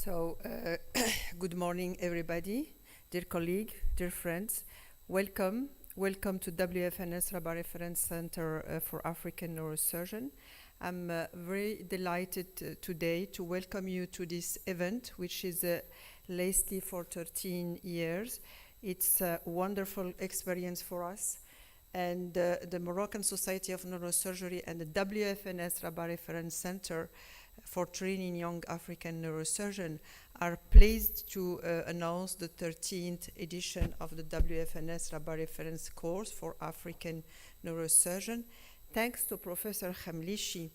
So, good morning, everybody, dear colleague, dear friends. Welcome to WFNS Rabbat Reference Center for African Neurosurgeon. I'm very delighted today to welcome you to this event, which is lasting for 13 years. It's a wonderful experience for us. And the Moroccan Society of Neurosurgery and the WFNS Rabbat Reference Center for training young African neurosurgeons are pleased to announce the 13th edition of the WFNS Rabbat Reference course for African neurosurgeon. Thanks to Professor Khamlichi,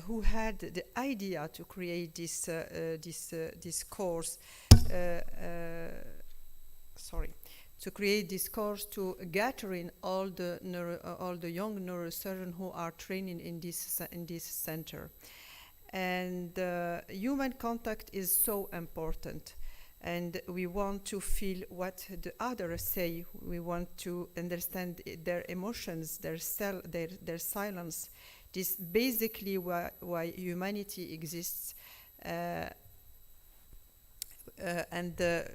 who had the idea to create this course. To create this course to gathering all the young neurosurgeons who are training in this center. And human contact is so important, and we want to feel what the others say. We want to understand their emotions, their silence. This basically why humanity exists, and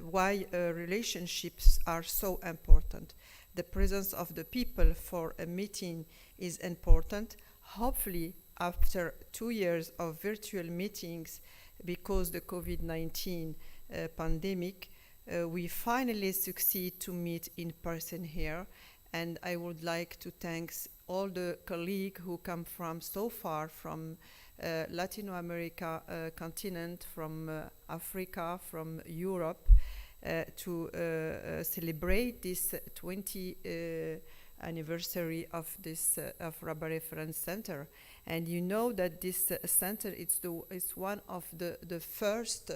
why relationships are so important. The presence of the people for a meeting is important. Hopefully, after 2 years of virtual meetings, because the COVID-19 pandemic, we finally succeed to meet in person here. And I would like to thank all the colleagues who come from so far from Latin America continent, from Africa, from Europe, to celebrate this 20th anniversary of this of Rabbat Reference Center. And you know that this center is one of the first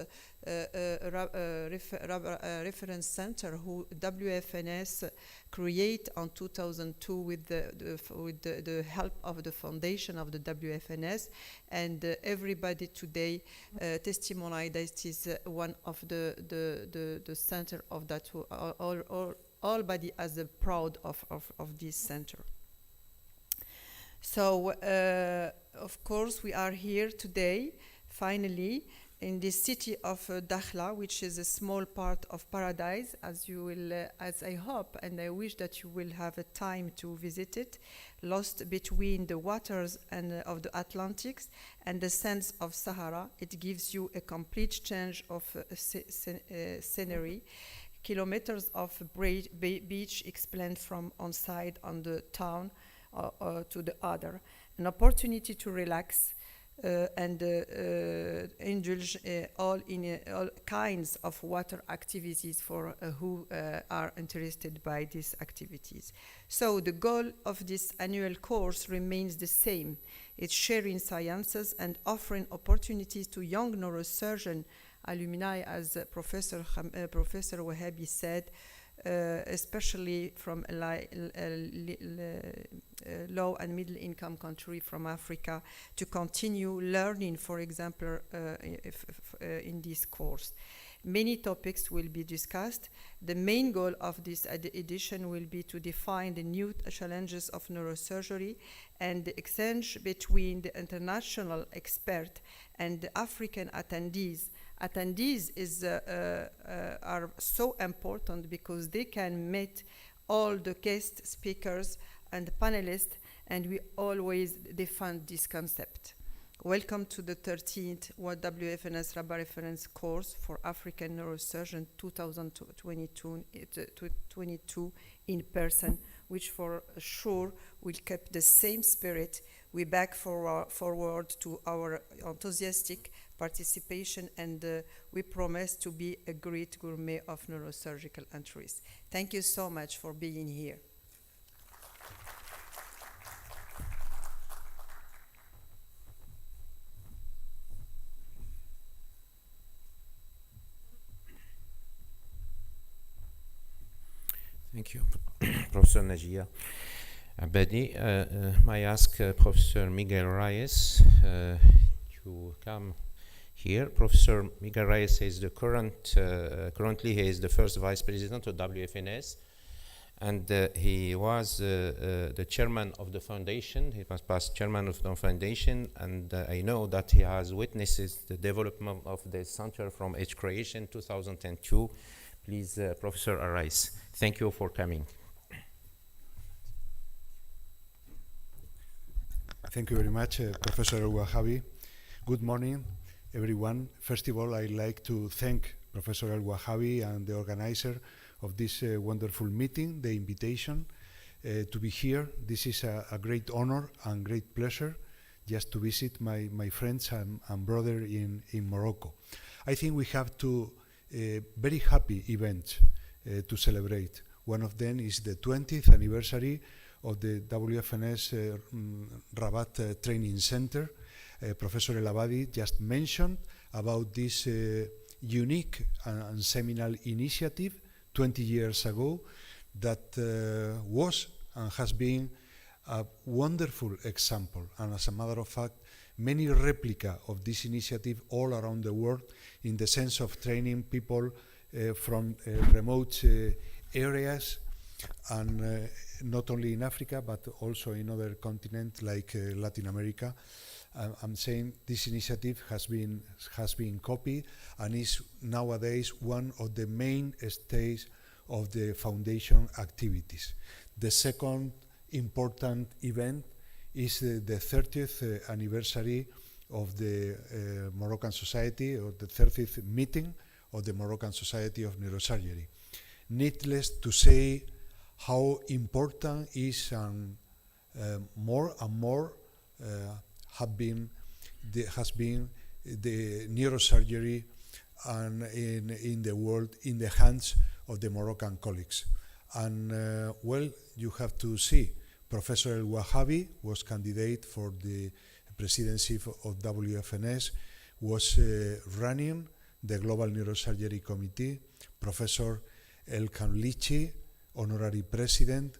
reference center who WFNS create on 2002 with the help of the foundation of the WFNS, and everybody today testimony that is one of the center of that all body as a proud of this center. So, of course, we are here today, finally, in the city of Dakhla, which is a small part of paradise, as you will, as I hope and I wish that you will have a time to visit it, lost between the waters of the Atlantic and the sands of Sahara. It gives you a complete change of scenery. Kilometers of beach explained from one side on the town to the other. An opportunity to relax and indulge all kinds of water activities for who are interested by these activities. So the goal of this annual course remains the same. It's sharing sciences and offering opportunities to young neurosurgeon alumni, as Professor Wahabi said, especially from low and middle income country from Africa, to continue learning, for example, in this course. Many topics will be discussed. The main goal of this edition will be to define the new challenges of neurosurgery and the exchange between the international expert and the African attendees. Attendees are so important because they can meet all the guest speakers and panelists, and we always defend this concept. Welcome to the 13th WFNS Rabbat Reference course for African Neurosurgeon 2022 in person, which for sure will keep the same spirit. We back forward to our enthusiastic participation, and we promise to be a great gourmet of neurosurgical entries. Thank you so much for being here. Thank you, Professor Najia Abadi. I ask Professor Miguel Reyes to come here. Professor Miguel Reyes is the currently he is the first vice president of WFNS, and he was the chairman of the foundation. He was past chairman of the foundation, and I know that he has witnessed the development of the center from its creation 2002. Please, Professor Arais, thank you for coming. Thank you very much, Professor El-Wahabi. Good morning, everyone. First of all, I'd like to thank Professor El-Wahabi and the organizer of this wonderful meeting, the invitation to be here. This is a great honor and great pleasure just to visit my friends and brother in Morocco. I think we have two very happy events to celebrate. One of them is the 20th anniversary of the WFNS Rabbat Training Center. Professor El Abadi just mentioned about this unique and seminal initiative 20 years ago that was and has been a wonderful example. And as a matter of fact, many replica of this initiative all around the world in the sense of training people from remote areas, and not only in Africa but also in other continents like Latin America. I'm saying this initiative has been copied and is nowadays one of the mainstays of the foundation activities. The second important event is the 30th anniversary of the Moroccan Society, or the 30th meeting of the Moroccan Society of Neurosurgery. Needless to say how important is and more and more has been the neurosurgery and in the world in the hands of the Moroccan colleagues. And well, you have to see, Professor El-Wahabi was candidate for the presidency of WFNS, was running the Global Neurosurgery Committee. Professor El-Kamlichi, honorary president,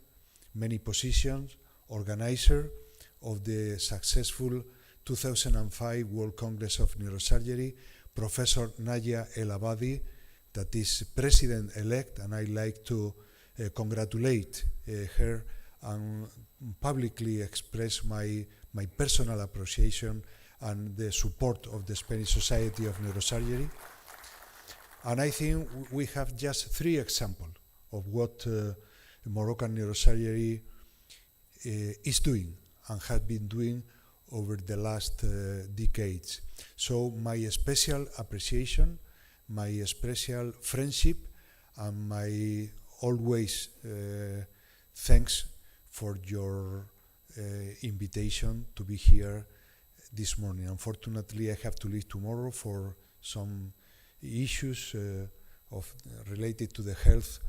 many positions, organizer of the successful 2005 World Congress of Neurosurgery. Professor Nadia El Abadi, that is president-elect, and I'd like to congratulate her and publicly express my personal appreciation and the support of the Spanish Society of Neurosurgery. And I think we have just three examples of what Moroccan neurosurgery is doing and has been doing over the last decades. So my special appreciation, my special friendship, and my always thanks for your invitation to be here this morning. Unfortunately, I have to leave tomorrow for some issues related to the health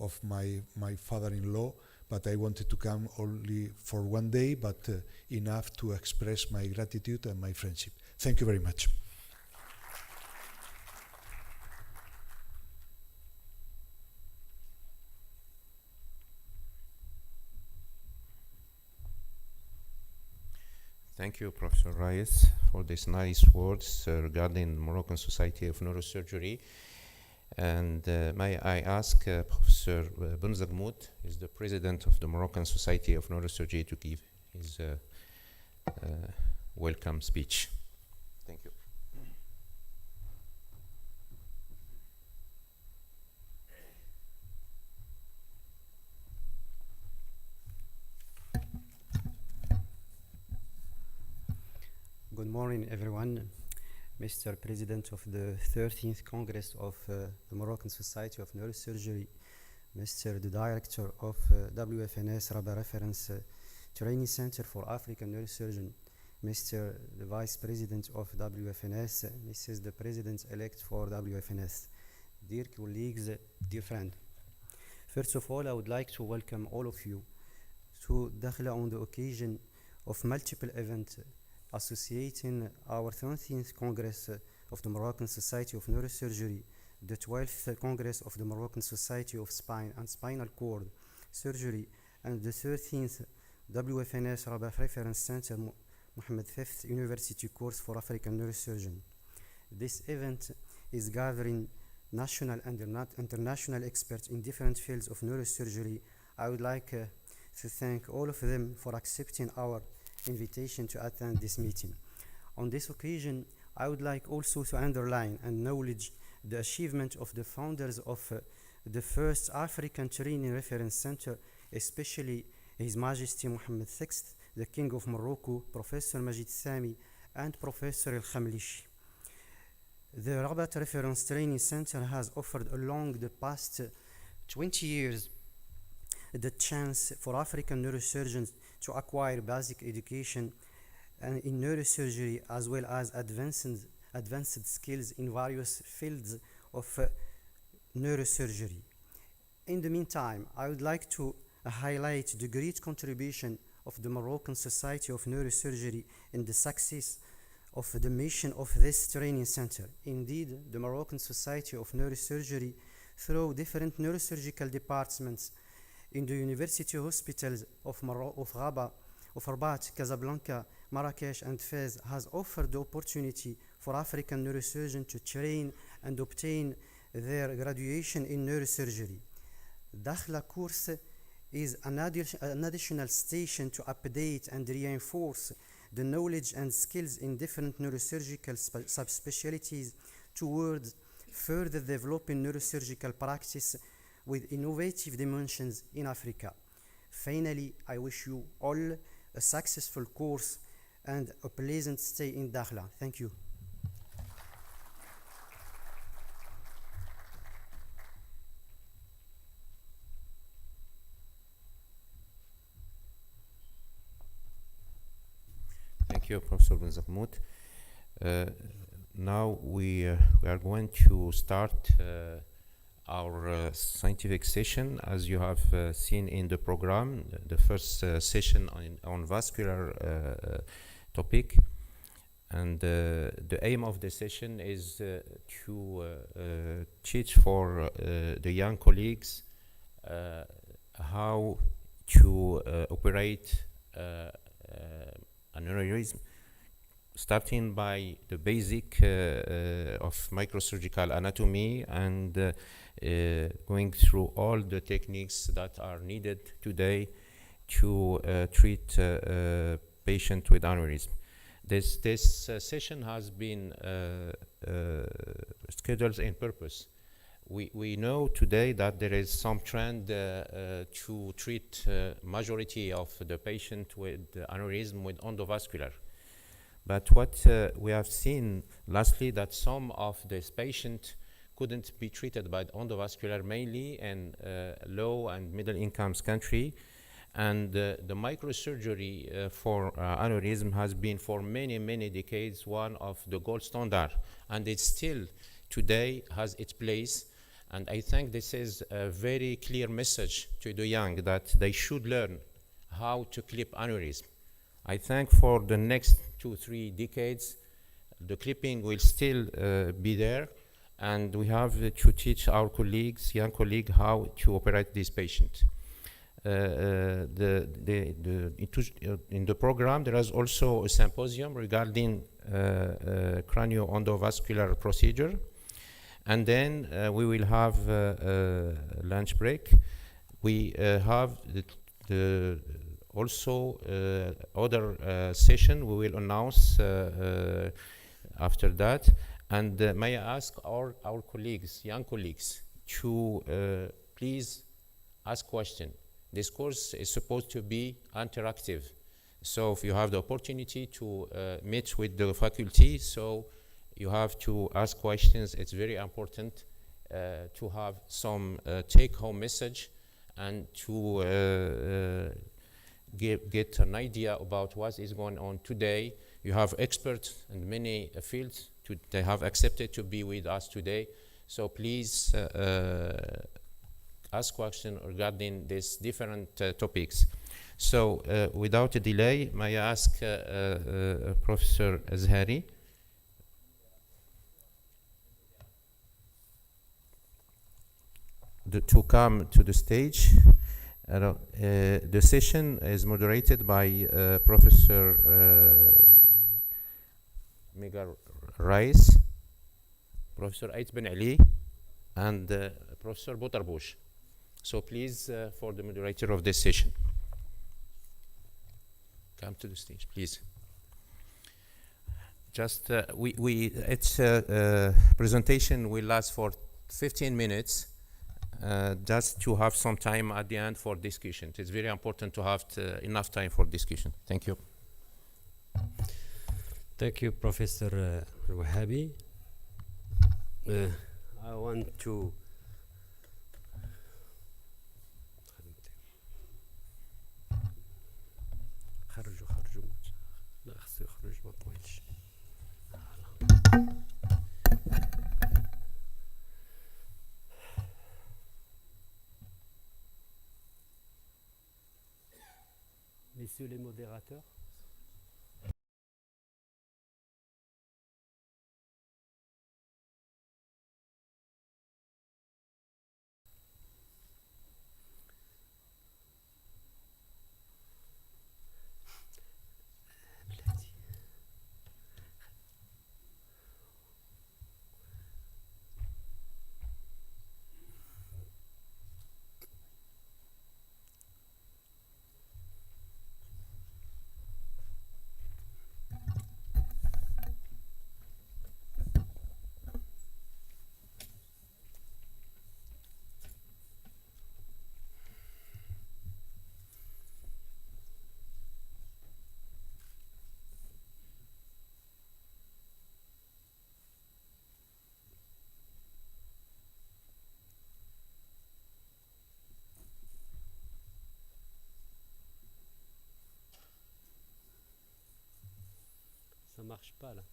of my father-in-law, but I wanted to come only for one day, but enough to express my gratitude and my friendship. Thank you very much. Thank you, Professor Reyes, for these nice words regarding the Moroccan Society of Neurosurgery. And may I ask Professor Benzagmout, is the president of the Moroccan Society of Neurosurgery, to give his welcome speech. Thank you. Good morning, everyone. Mr. President of the 13th Congress of the Moroccan Society of Neurosurgery, Mr. the Director of WFNS Rabbat Reference Training Center for African Neurosurgeon, Mr. the Vice President of WFNS, Mrs. the President-elect for WFNS, dear colleagues, dear friend. First of all, I would like to welcome all of you to Dakhla on the occasion of multiple events associating our 13th Congress of the Moroccan Society of Neurosurgery, the 12th Congress of the Moroccan Society of Spine and Spinal Cord Surgery, and the 13th WFNS Rabbat Reference Center Mohammed V University Course for African Neurosurgeon. This event is gathering national and international experts in different fields of neurosurgery I would like to thank all of them for accepting our invitation to attend this meeting. On this occasion, I would like also to underline and acknowledge the achievement of the founders of the first African Training Reference Center, especially His Majesty Mohammed VI, the King of Morocco, Professor Majid Sami, and Professor El-Khamlishi. The Rabbat Reference Training Center has offered along the past 20 years the chance for African neurosurgeons to acquire basic education in neurosurgery as well as advanced skills in various fields of neurosurgery. In the meantime, I would like to highlight the great contribution of the Moroccan Society of Neurosurgery in the success of the mission of this training center. Indeed, the Moroccan Society of Neurosurgery, through different neurosurgical departments in the university hospitals of Rabbat, of Rabbat, Casablanca, Marrakesh, and Fez, has offered the opportunity for African neurosurgeons to train and obtain their graduation in neurosurgery. Dakhla course is an additional station to update and reinforce the knowledge and skills in different neurosurgical subspecialties towards further developing neurosurgical practice with innovative dimensions in Africa. Finally, I wish you all a successful course and a pleasant stay in Dakhla. Thank you. Thank you, Professor Ben Zahmoud. Now we are going to start our scientific session. As you have seen in the program, the first session on vascular topic, and the aim of the session is to teach for the young colleagues how to operate an aneurysm, starting by the basic of microsurgical anatomy and going through all the techniques that are needed today to treat patient with aneurysm. This session has been scheduled in purpose. We know today that there is some trend to treat majority of the patient with aneurysm with endovascular. But what we have seen lastly, that some of these patients couldn't be treated by endovascular, mainly in low and middle income country. And the microsurgery for aneurysm has been for many, many decades one of the gold standard. And it still today has its place. And I think this is a very clear message to the young that they should learn how to clip aneurysm. I think for the next 2-3 decades, the clipping will still be there, and we have to teach our colleagues, young colleagues, how to operate this patient. In the program, there is also a symposium regarding cranio-endovascular procedure. And then we will have a lunch break. We have also other session we will announce after that. And may I ask our colleagues, young colleagues, to please ask questions. This course is supposed to be interactive. So if you have the opportunity to meet with the faculty, so you have to ask questions. It's very important to have some take-home message and to get an idea about what is going on today. You have experts in many fields. They have accepted to be with us today. So please ask questions regarding these different topics. So without a delay, may I ask Professor Azhari to come to the stage. The session is moderated by Professor Mca Rice, Professor Ait Ben Ali, and Professor Butterbush. So please, for the moderator of this session, come to the stage, please. Just its presentation will last for 15 minutes, just to have some time at the end for discussion. It's very important to have enough time for discussion. Thank you. Thank you, Professor Wahabi. I want to لا خصو يخرج ما بغيتش. Messieurs les modérateurs. Ça marche pas là.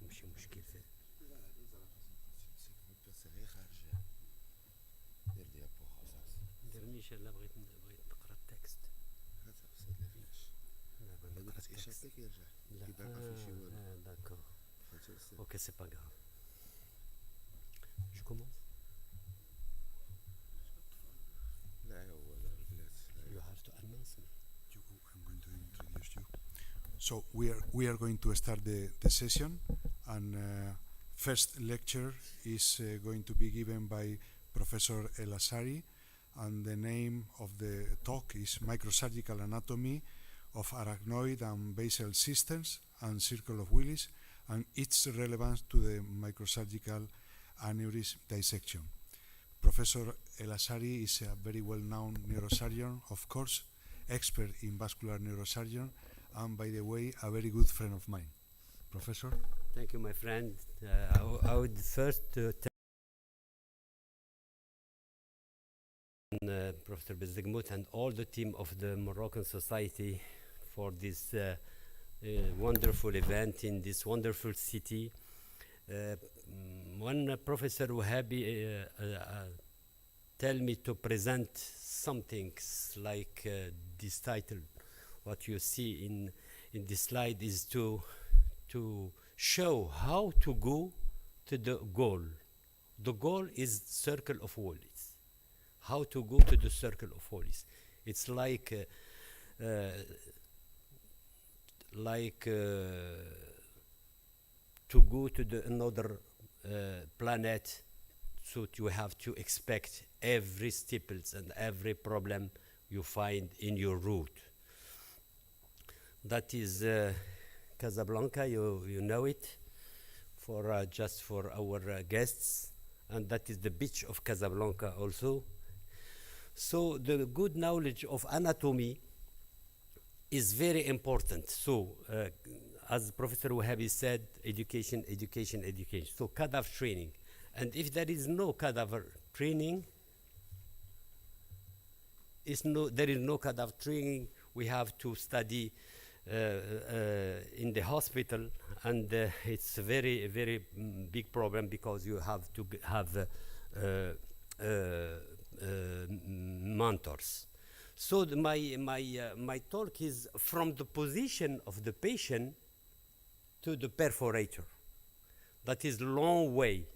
شي مشكل فيه. لا إذا سي خارجة دير ديابو خلاص. ديرنيش لا بغيت نقرا التكست. هذا بس هذا فلاش. لا بغيت نقرا التكست. كيرجع. لا d'accord. Ok, c'est pas grave. Je commence. لا هو البلاد. You have to announce me. I'm going to introduce you. So we are going to start the session, and first lecture is going to be given by Professor El Azhari, and the name of the talk is Microsurgical Anatomy of Arachnoid and Basal Systems and Circle of Willis, and its relevance to the microsurgical aneurysm dissection. Professor El Azhari is a very well-known neurosurgeon, of course, expert in vascular neurosurgeon, and by the way, a very good friend of mine. Professor? Thank you, my friend. I would first thank Professor Bezegmout and all the team of the Moroccan Society for this wonderful event in this wonderful city. When Professor Wahabi tell me to present something like this title, what you see in this slide is to show how to go to the goal. The goal is circle of Willis. How to go to the circle of Willis. It's like to go to another planet, so you have to expect every staples and every problem you find in your route. That is Casablanca, you know it, for just for our guests, and that is the beach of Casablanca also. So the good knowledge of anatomy is very important. So as Professor Wahabi said, education, education, education. So cadaver training. And if there is no cadaver training, there is no cadaver training, we have to study in the hospital, and it's a very, very big problem because you have to have mentors. So my talk is from the position of the patient to the perforator. That is long way.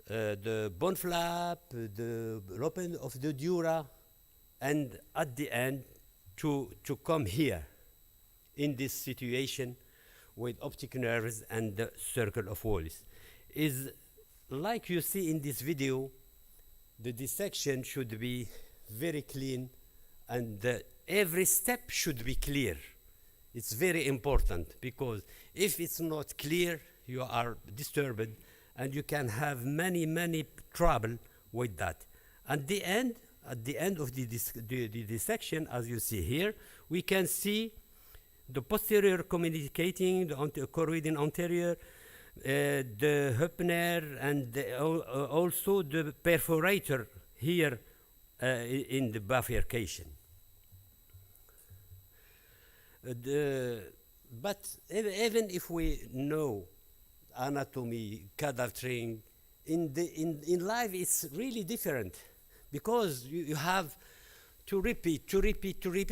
The bone flap, the open of the dura, and at the end to come here in this situation with optic nerves and the circle of Wallis. Is like you see in this video, the dissection should be very clean, and every step should be clear. It's very important, because if it's not clear, you are disturbed and you can have many trouble with that. At the end of the dissection, as you see here, we can see the posterior communicating, the choroidal anterior, the Höppner, and also the perforator here in the bifurcation. But even if we know anatomy, cadavering, in life it's really different, because you have to repeat,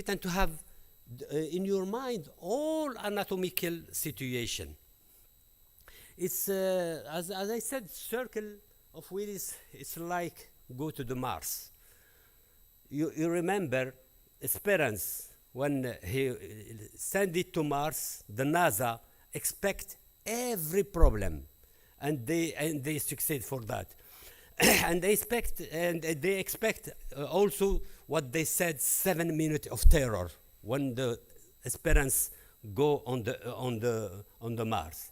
and to have in your mind all anatomical situation. It's as I said, circle of Willis. It's like go to the Mars. You remember Esperance, when he sent it to Mars, the NASA expect every problem, and they succeed for that. And they expect also what they said, 7 minutes of terror when the Esperance go on the Mars.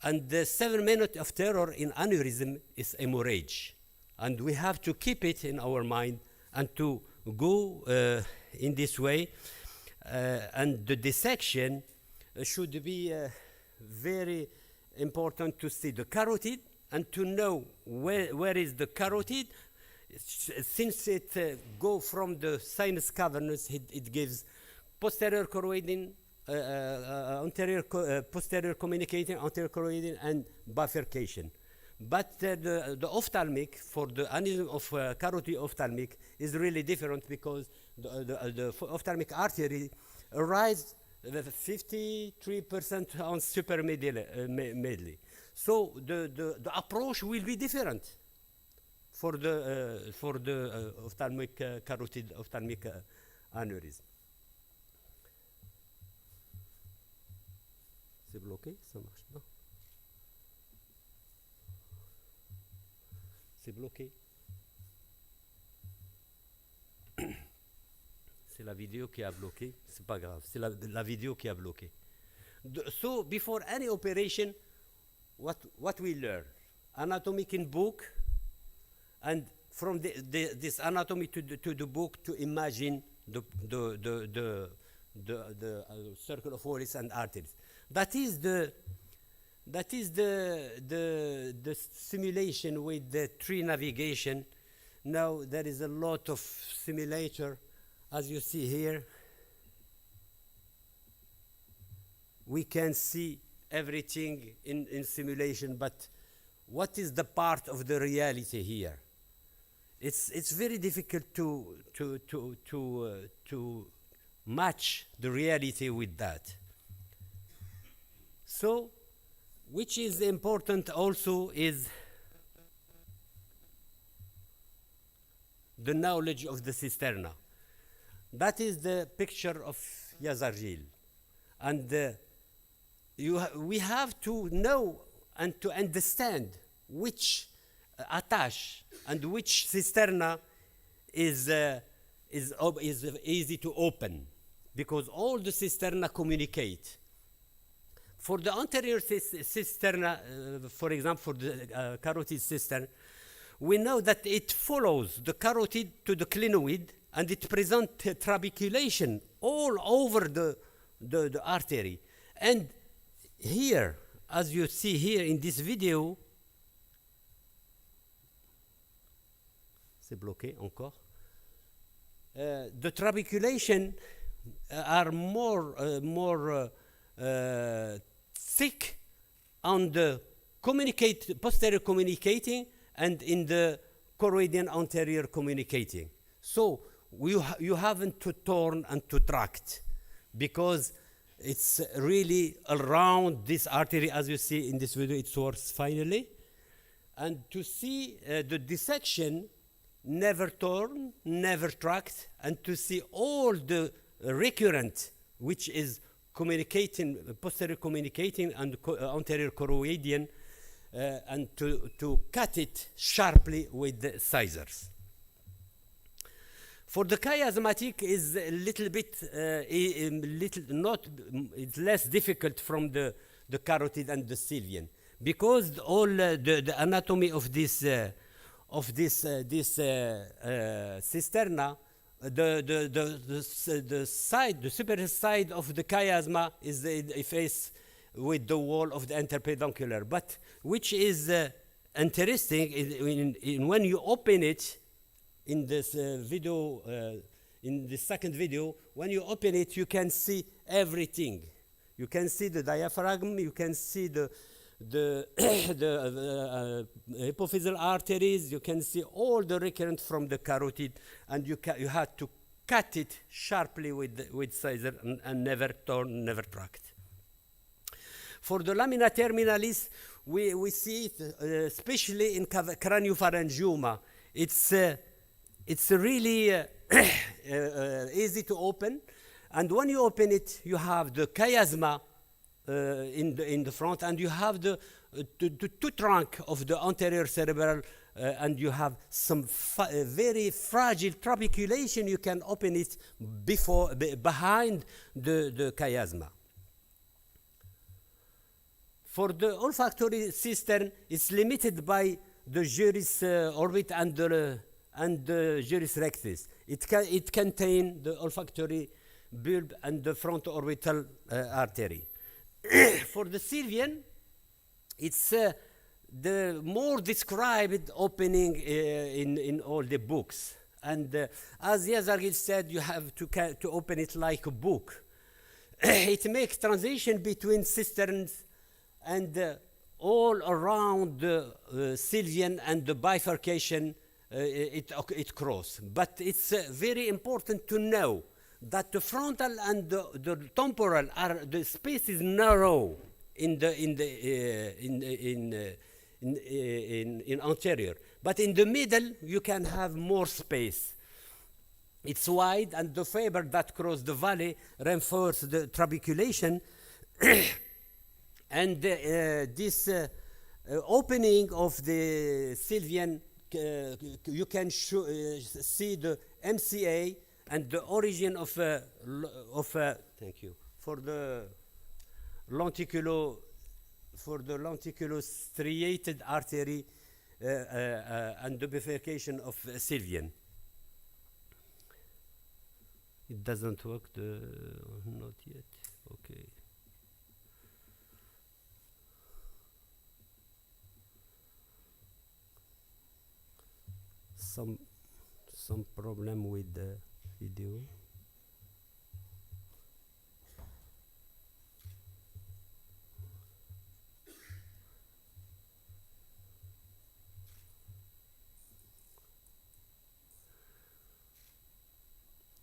And the 7 minutes of terror in aneurysm is hemorrhage, and we have to keep it in our mind and to go in this way. And the dissection should be very important to see the carotid and to know where is the carotid. Since it go from the sinus cavernous, it gives posterior choroidal, anterior posterior communicating, anterior choroidal, and bifurcation. But the ophthalmic, for the aneurysm of carotid ophthalmic, is really different, because the ophthalmic artery arrives 53% on supramedullary. So the approach will be different for the ophthalmic carotid ophthalmic aneurysm. C'est bloqué, ça marche pas. C'est bloqué. C'est la vidéo qui a bloqué. C'est pas grave. C'est la vidéo qui a bloqué. So before any operation, what we learn? Anatomy in book, and from this anatomy to the book to imagine the circle of Wallis and arteries. That is the simulation with the tree navigation. Now there is a lot of simulator, as you see here. We can see everything in simulation, but what is the part of the reality here? It's very difficult to match the reality with that. So, which is important also is the knowledge of the cisterna. That is the picture of Yazargil. And we have to know and to understand which attache and which cisterna is easy to open, because all the cisterna communicate. For the anterior cisterna, for example, for the carotid cistern, we know that it follows the carotid to the clinoid, and it presents trabeculation all over the artery. And here, as you see here in this video, c'est bloqué encore. The trabeculation are more thick on the posterior communicating and in the choroidian anterior communicating. So you haven't to turn and to tract because it's really around this artery, as you see in this video. It works finally. And to see the dissection, never torn, never tracked, and to see all the recurrent, which is communicating, posterior communicating and anterior choroidian, and to cut it sharply with the scissors. For the chiasmatic is a little bit, it's less difficult from the carotid and the sylvian, because all the anatomy of this cisterna, the side, the superior side of the chiasma is the face with the wall of the interpeduncular. But which is interesting in when you open it in this video, in the second video, when you open it, you can see everything. You can see the diaphragm. You can see the hypophyseal arteries. You can see all the recurrent from the carotid, and you had to cut it sharply with scissor and never torn, never tracked. For the lamina terminalis, we see it especially in craniopharyngioma. It's really easy to open, and when you open it, you have the chiasma in the front, and you have the two trunk of the anterior cerebral, and you have some very fragile trabeculation. You can open it behind the chiasma. For the olfactory cistern, it's limited by the gyrus orbit and the gyrus rectus. It contains the olfactory bulb and the front orbital artery. For the sylvian, it's the more described opening in all the books. And as Yazargil said, you have to open it like a book. It makes transition between cisterns and all around the sylvian and the bifurcation it cross. But it's very important to know that the frontal and the temporal the space is narrow in anterior, but in the middle you can have more space. It's wide, and the fiber that cross the valley reinforce the trabeculation. And this opening of the sylvian, you can see the MCA and the origin of thank you, for the lenticulo-striated artery and the bifurcation of sylvian. It doesn't work, not yet. Okay. Some problem with the video.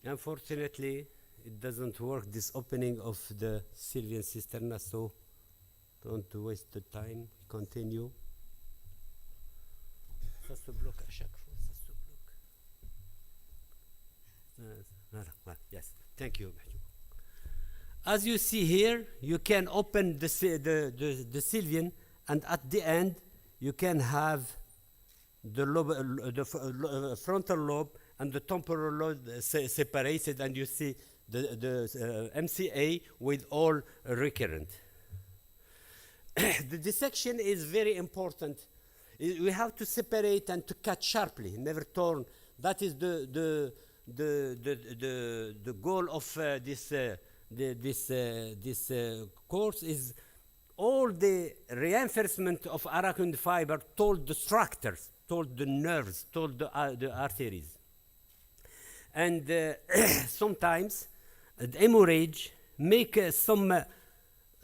Unfortunately, it doesn't work, this opening of the sylvian cisterna, so don't waste the time. Continue. Ça se bloque à chaque fois. Yes, thank you. As you see here, you can open the sylvian, and at the end, you can have the frontal lobe and the temporal lobe separated, and you see the MCA with all recurrent. The dissection is very important. We have to separate and to cut sharply, never torn. That is the goal of this course is all the reinforcement of arachnoid fiber told the structures, told the nerves, told the arteries. And sometimes the hemorrhage make some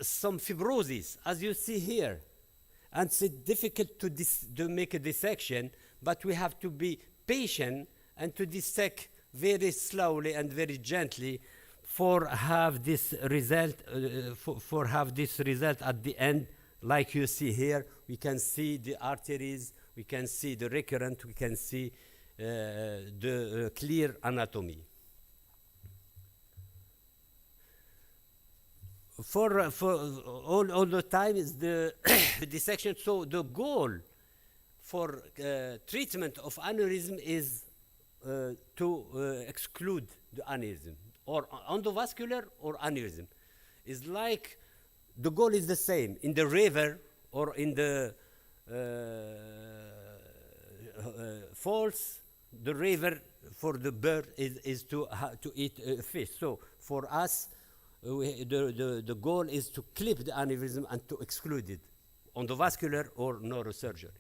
fibrosis, as you see here. And it's difficult to make a dissection, but we have to be patient and to dissect very slowly and very gently for have this result at the end. Like you see here, we can see the arteries, we can see the recurrent, we can see the clear anatomy. For all the time is the dissection. So the goal for treatment of aneurysm is to exclude the aneurysm, or endovascular or aneurysm. It's like the goal is the same in the river or in the falls. The river for the bird is to eat fish. So for us, the goal is to clip the aneurysm and to exclude it, endovascular or neurosurgery.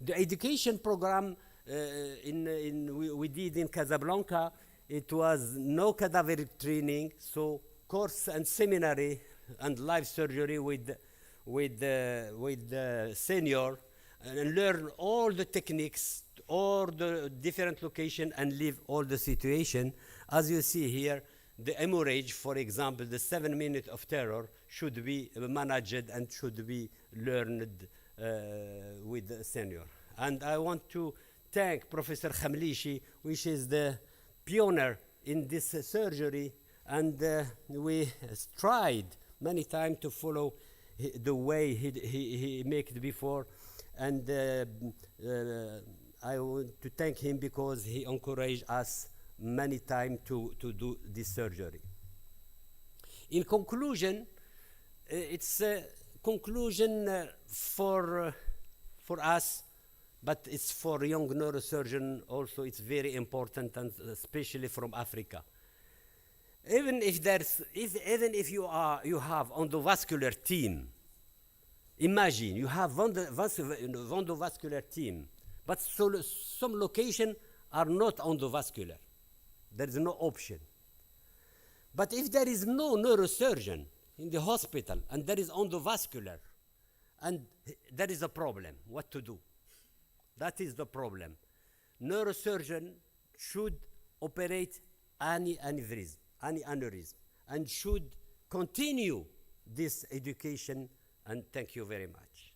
The education program we did in Casablanca, it was no cadaveric training, so course and seminary and live surgery with senior, and learn all the techniques, all the different location, and live all the situation. As you see here, the hemorrhage, for example, the 7 minutes of terror should be managed and should be learned with the senior. And I want to thank Professor Khamlishi, which is the pioneer in this surgery, and we tried many times to follow the way he made it before, and I want to thank him because he encouraged us many times to do this surgery. In conclusion, it's a conclusion for us, but it's for young neurosurgeon also. It's very important, and especially from Africa. Even if you have endovascular team, imagine you have endovascular team, but some location are not endovascular. There is no option. But if there is no neurosurgeon in the hospital and there is endovascular, and there is a problem, what to do? That is the problem. Neurosurgeon should operate any aneurysm, and should continue this education, and thank you very much.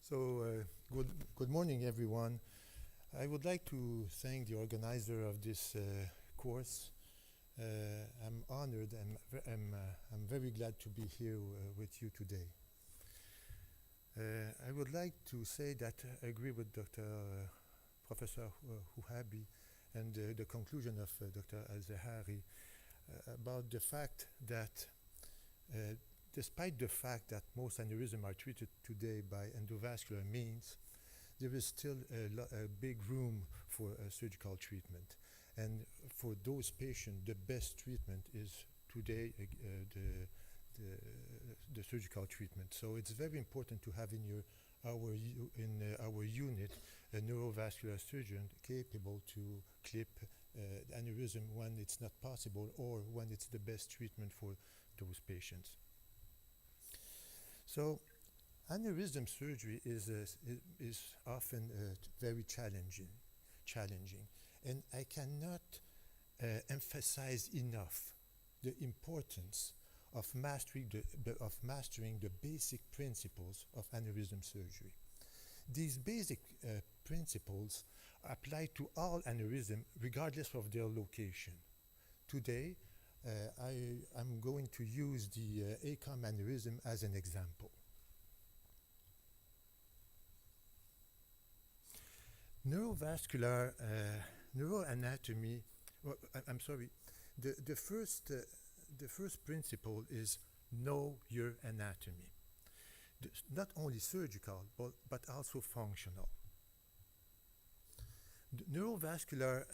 So, good morning, everyone. I would like to thank the organizer of this course. I'm honored and I'm very glad to be here with you today. I would like to say that I agree with Professor Huhabi and the conclusion of Dr. Al-Zahari about the fact that despite the fact that most aneurysms are treated today by endovascular means, there is still a big room for surgical treatment. And for those patients, the best treatment is today the surgical treatment. So it's very important to have in our unit a neurovascular surgeon capable to clip aneurysm when it's not possible or when it's the best treatment for those patients. So aneurysm surgery is often very challenging, and I cannot emphasize enough the importance of mastering the basic principles of aneurysm surgery. These basic principles apply to all aneurysms regardless of their location. Today, I'm going to use the ACOM aneurysm as an example. Neurovascular neuroanatomy, I'm sorry, the first principle is know your anatomy. Not only surgical, but also functional. The neurovascular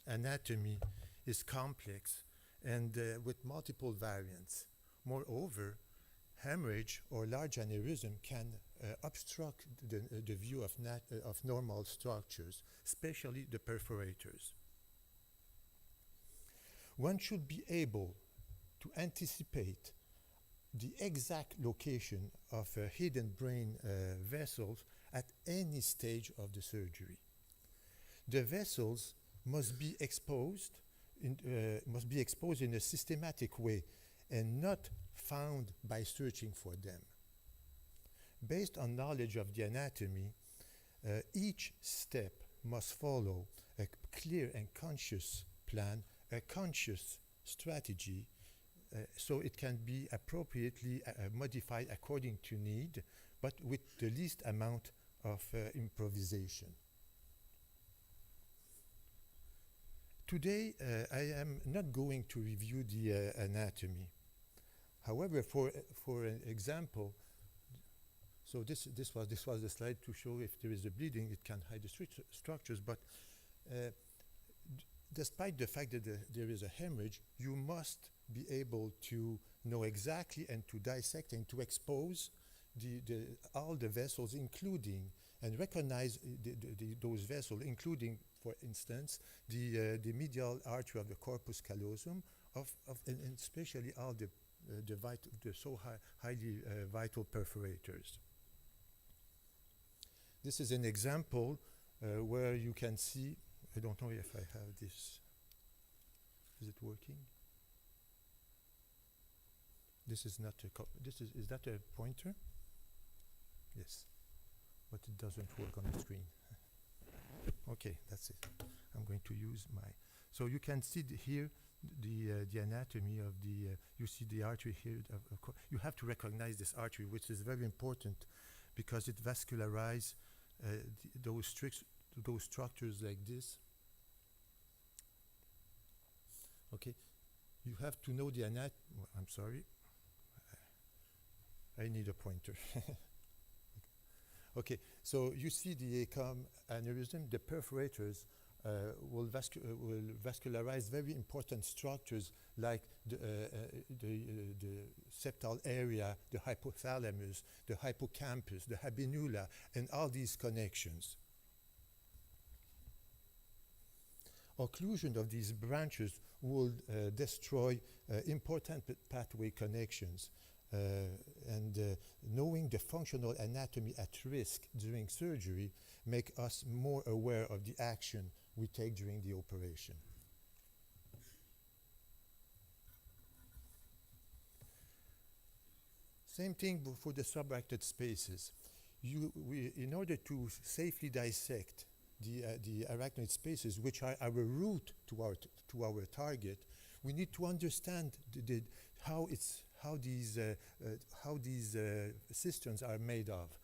anatomy is complex and with multiple variants. Moreover, hemorrhage or large aneurysm can obstruct the view of normal structures, especially the perforators. One should be able to anticipate the exact location of hidden brain vessels at any stage of the surgery. The vessels must be exposed in a systematic way and not found by searching for them. Based on knowledge of the anatomy, each step must follow a clear and conscious plan, a conscious strategy, so it can be appropriately modified according to need, but with the least amount of improvisation. Today, I am not going to review the anatomy. However, for an example, so this was the slide to show if there is a bleeding, it can hide the structures, but despite the fact that there is a hemorrhage, you must be able to know exactly and to dissect and to expose all the vessels, including, and recognize those vessels, including, for instance, the medial artery of the corpus callosum, and especially all the highly vital perforators. This is an example where you can see, I don't know if I have this. Is it working? This is not a is that a pointer? Yes, but it doesn't work on the screen. Okay, that's it. I'm going to use so you can see here the anatomy of you see the artery here. You have to recognize this artery, which is very important because it vascularizes those structures like this. Okay, you have to know the anatomy. I'm sorry, I need a pointer. Okay, so you see the ACOM aneurysm. The perforators will vascularize very important structures like the septal area, the hypothalamus, the hippocampus, the habenula, and all these connections. Occlusion of these branches will destroy important pathway connections. And knowing the functional anatomy at risk during surgery make us more aware of the action we take during the operation. Same thing for the subarachnoid spaces. In order to safely dissect the arachnoid spaces, which are our route to our target, we need to understand how these cisterns are made of,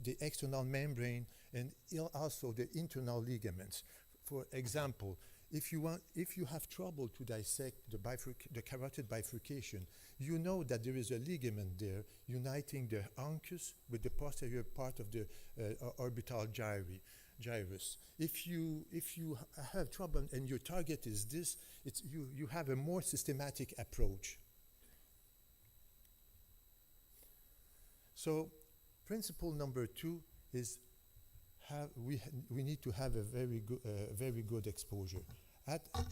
the external membrane and also the internal ligaments. For example, if you have trouble to dissect the carotid bifurcation, you know that there is a ligament there uniting the uncus with the posterior part of the orbital gyrus. If you have trouble and your target is this, you have a more systematic approach. So principle number 2 is we need to have a very good exposure.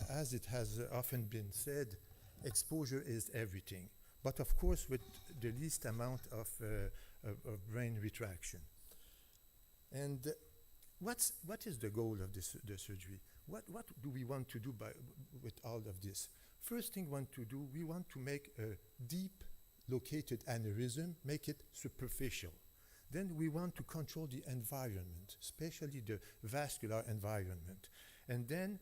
As it has often been said, exposure is everything, but of course with the least amount of brain retraction. And what is the goal of the surgery? What do we want to do with all of this? First thing we want to do, we want to make a deep located aneurysm, make it superficial. Then we want to control the environment, especially the vascular environment. And then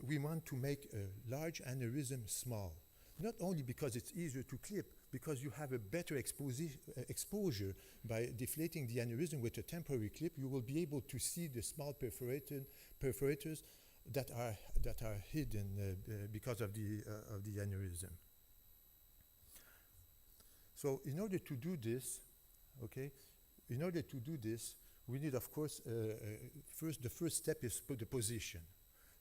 we want to make a large aneurysm small, not only because it's easier to clip, because you have a better exposure by deflating the aneurysm with a temporary clip. You will be able to see the small perforators that are hidden because of the aneurysm. So in order to do this, we need, of course, the first step is the position.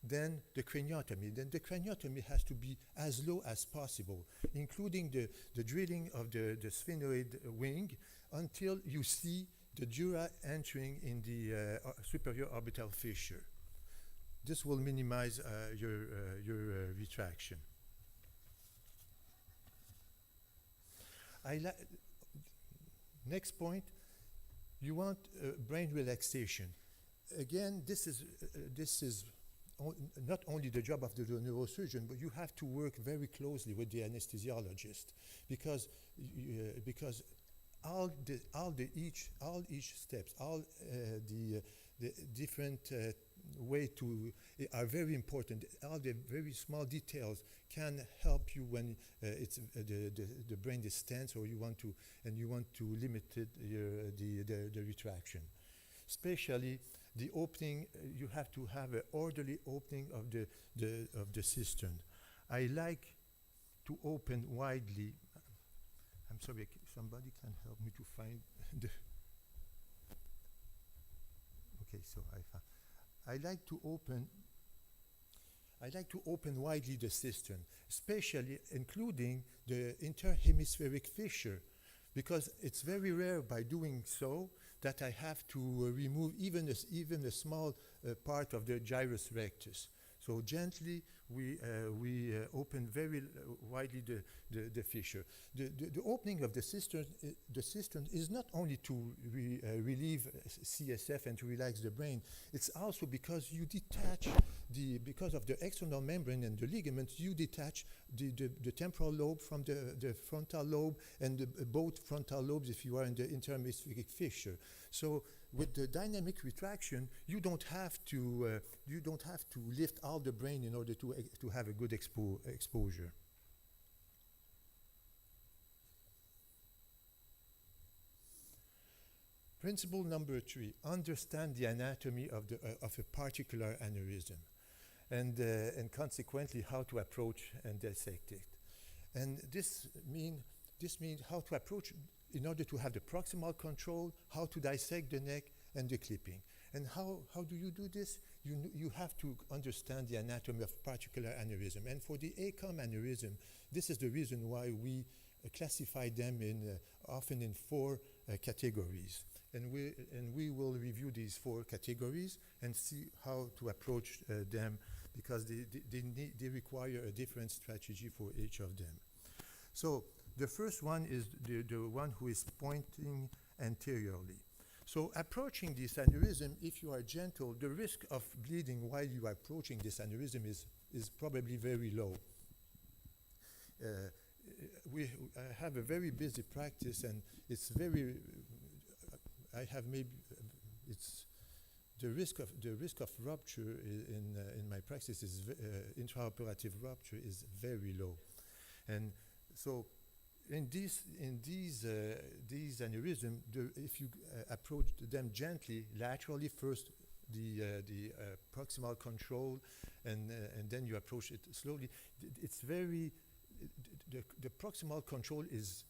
Then the craniotomy. Then the craniotomy has to be as low as possible, including the drilling of the sphenoid wing until you see the dura entering in the superior orbital fissure. This will minimize your retraction. Next point, you want brain relaxation. Again, this is not only the job of the neurosurgeon, but you have to work very closely with the anesthesiologist because all each steps, the different way to are very important. All the very small details can help you when it's the brain is tense, or you want to limit the retraction. Especially the opening, you have to have an orderly opening of the cistern. I like to open widely. I'm sorry, somebody can help me to find the. Okay, so I like to open widely the cistern, especially including the interhemispheric fissure, because it's very rare by doing so that I have to remove even a small part of the gyrus rectus. So gently we open very widely the fissure. The opening of the cistern is not only to relieve CSF and to relax the brain. It's also because you detach because of the external membrane and the ligaments, you detach the temporal lobe from the frontal lobe and both frontal lobes if you are in the interhemispheric fissure. So with the dynamic retraction, you don't have to lift all the brain in order to have a good exposure. Principle number 3: understand the anatomy of a particular aneurysm, and consequently how to approach and dissect it. And this means how to approach in order to have the proximal control, how to dissect the neck and the clipping. And how do you do this? You have to understand the anatomy of particular aneurysm. And for the ACOM aneurysm, this is the reason why we classify them often in 4 categories. And we will review these 4 categories and see how to approach them, because they require a different strategy for each of them. So the first one is the one who is pointing anteriorly. So approaching this aneurysm, if you are gentle, the risk of bleeding while you are approaching this aneurysm is probably very low. We have a very busy practice, and it's very. I have maybe it's the risk of rupture in my practice is intraoperative rupture is very low, and so. In these aneurysms, if you approach them gently, laterally first, the proximal control, and then you approach it slowly. It's very the proximal control is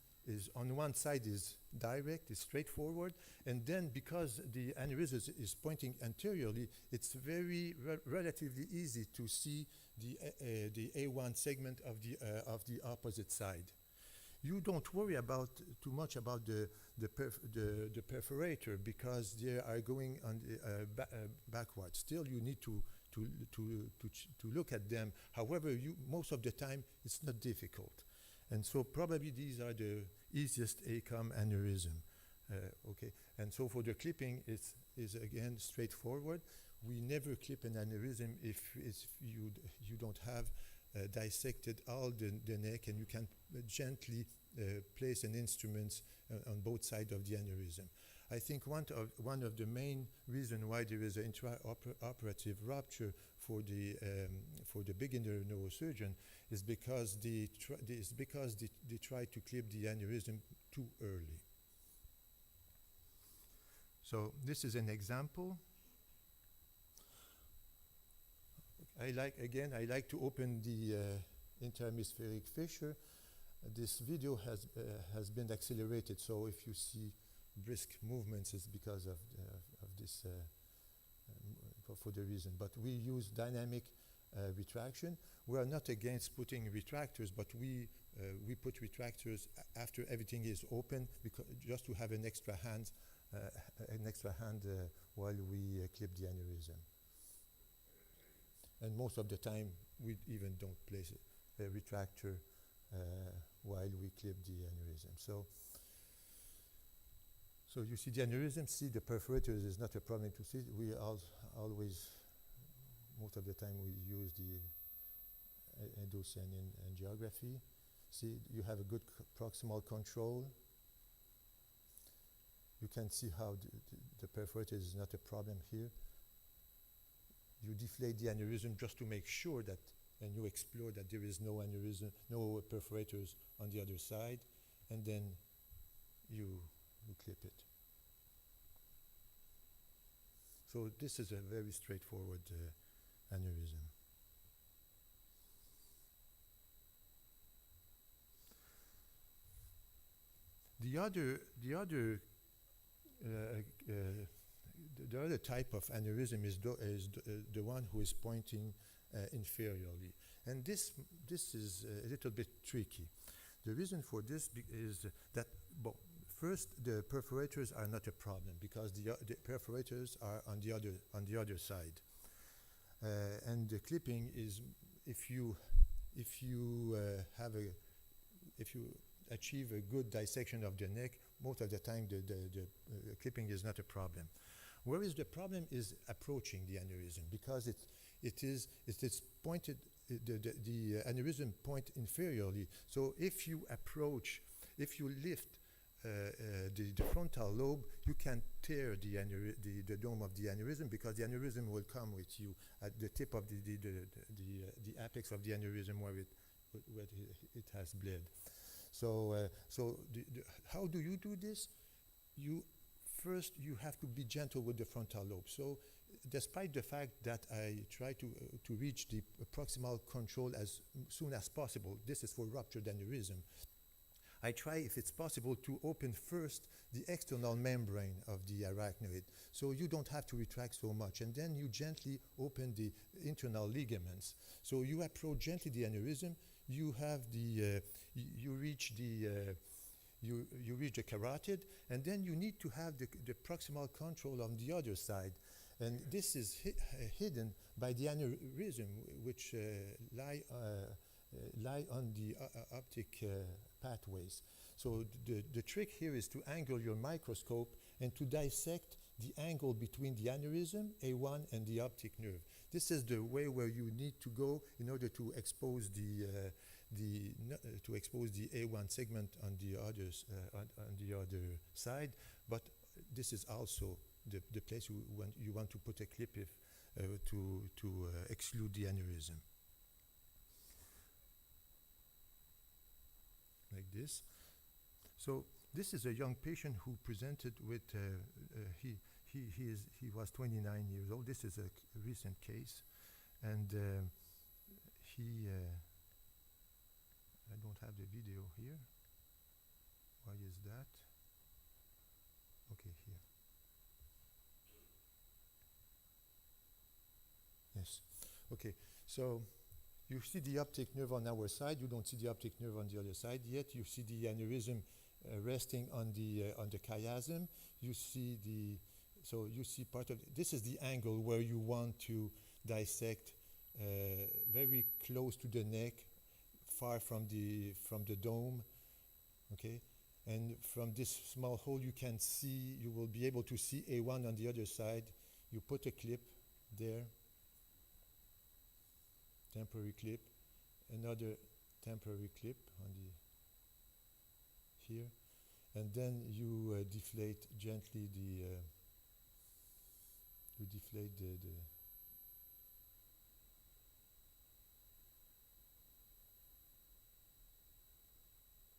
on one side is direct, is straightforward, and then because the aneurysm is pointing anteriorly, it's very relatively easy to see the A1 segment of the opposite side. You don't worry about too much about the perforator because they are going on backwards. Still, you need to look at them. However, most of the time it's not difficult, and so probably these are the easiest ACOM aneurysm. Okay, and so for the clipping, is again straightforward. We never clip an aneurysm if you don't have dissected all the neck, and you can gently place an instrument on both sides of the aneurysm. I think one of the main reasons why there is an intraoperative rupture for the beginner neurosurgeon is because they try to clip the aneurysm too early. So this is an example. I like to open the interhemispheric fissure. This video has been accelerated, so if you see brisk movements, it's because of this for the reason. But we use dynamic retraction. We are not against putting retractors, but we put retractors after everything is open, because just to have an extra hand while we clip the aneurysm. And most of the time, we even don't place a retractor while we clip the aneurysm. So you see the aneurysm, see the perforators is not a problem to see. We always, most of the time, we use the endosian angiography. See, you have a good proximal control. You can see how the perforator is not a problem here. You deflate the aneurysm just to make sure that, and you explore that there is no aneurysm, no perforators on the other side, and then you clip it. So this is a very straightforward aneurysm. The other type of aneurysm is the one who is pointing inferiorly, and this is a little bit tricky. The reason for this is that, first, the perforators are not a problem because the perforators are on the other side, and the clipping is if you achieve a good dissection of the neck, most of the time the clipping is not a problem. Whereas the problem is approaching the aneurysm, because it is pointed, the aneurysm point inferiorly. So if you lift the frontal lobe, you can tear the dome of the aneurysm, because the aneurysm will come with you at the tip of the apex of the aneurysm where it has bled. So how do you do this? First, you have to be gentle with the frontal lobe. So despite the fact that I try to reach the proximal control as soon as possible, this is for ruptured aneurysm, I try, if it's possible, to open first the external membrane of the arachnoid, so you don't have to retract so much, and then you gently open the internal ligaments. So you approach gently the aneurysm, you have you reach the carotid, and then you need to have the proximal control on the other side. And this is hidden by the aneurysm, which lie on the optic pathways. So the trick here is to angle your microscope and to dissect the angle between the aneurysm, A1, and the optic nerve. This is the way where you need to go in order to expose the A1 segment on the other side, but this is also the place you want to put a clip to exclude the aneurysm. Like this. So this is a young patient who presented with he he was 29 years old. This is a recent case, and I don't have the video here. Why is that? Okay, here. Yes. Okay. So you see the optic nerve on our side. You don't see the optic nerve on the other side yet. You see the aneurysm resting on the chiasm. You see you see part of this is the angle where you want to dissect very close to the neck, far from the dome. Okay. And from this small hole, you will be able to see A1 on the other side. You put a clip there, temporary clip, another temporary clip on here, and then you deflate gently the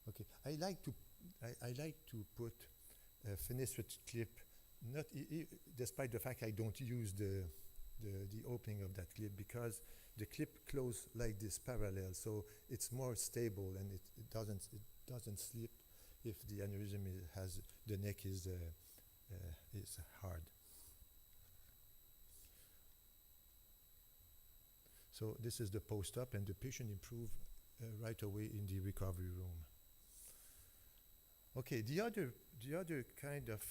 Okay, I like to put a fenestrate clip, not despite the fact I don't use the opening of that clip, because the clip closes like this parallel, so it's more stable and it doesn't slip if the aneurysm the neck is hard. So this is the post-op, and the patient improved right away in the recovery room. Okay, the other kind of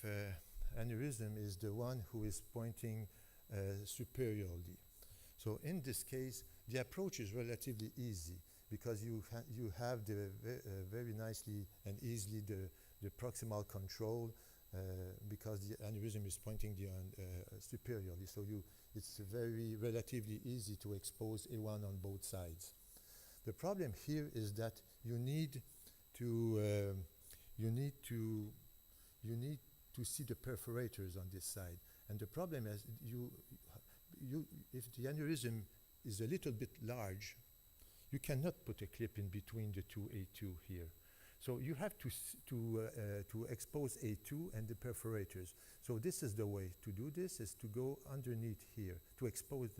aneurysm is the one who is pointing superiorly. So in this case, the approach is relatively easy because you have the very nicely and easily the proximal control because the aneurysm is pointing superiorly. So it's very relatively easy to expose A1 on both sides. The problem here is that you need to see the perforators on this side, and the problem is if the aneurysm is a little bit large, you cannot put a clip in between the two A2 here. So you have to expose A2 and the perforators. So this is the way to do this, is to go underneath here, to expose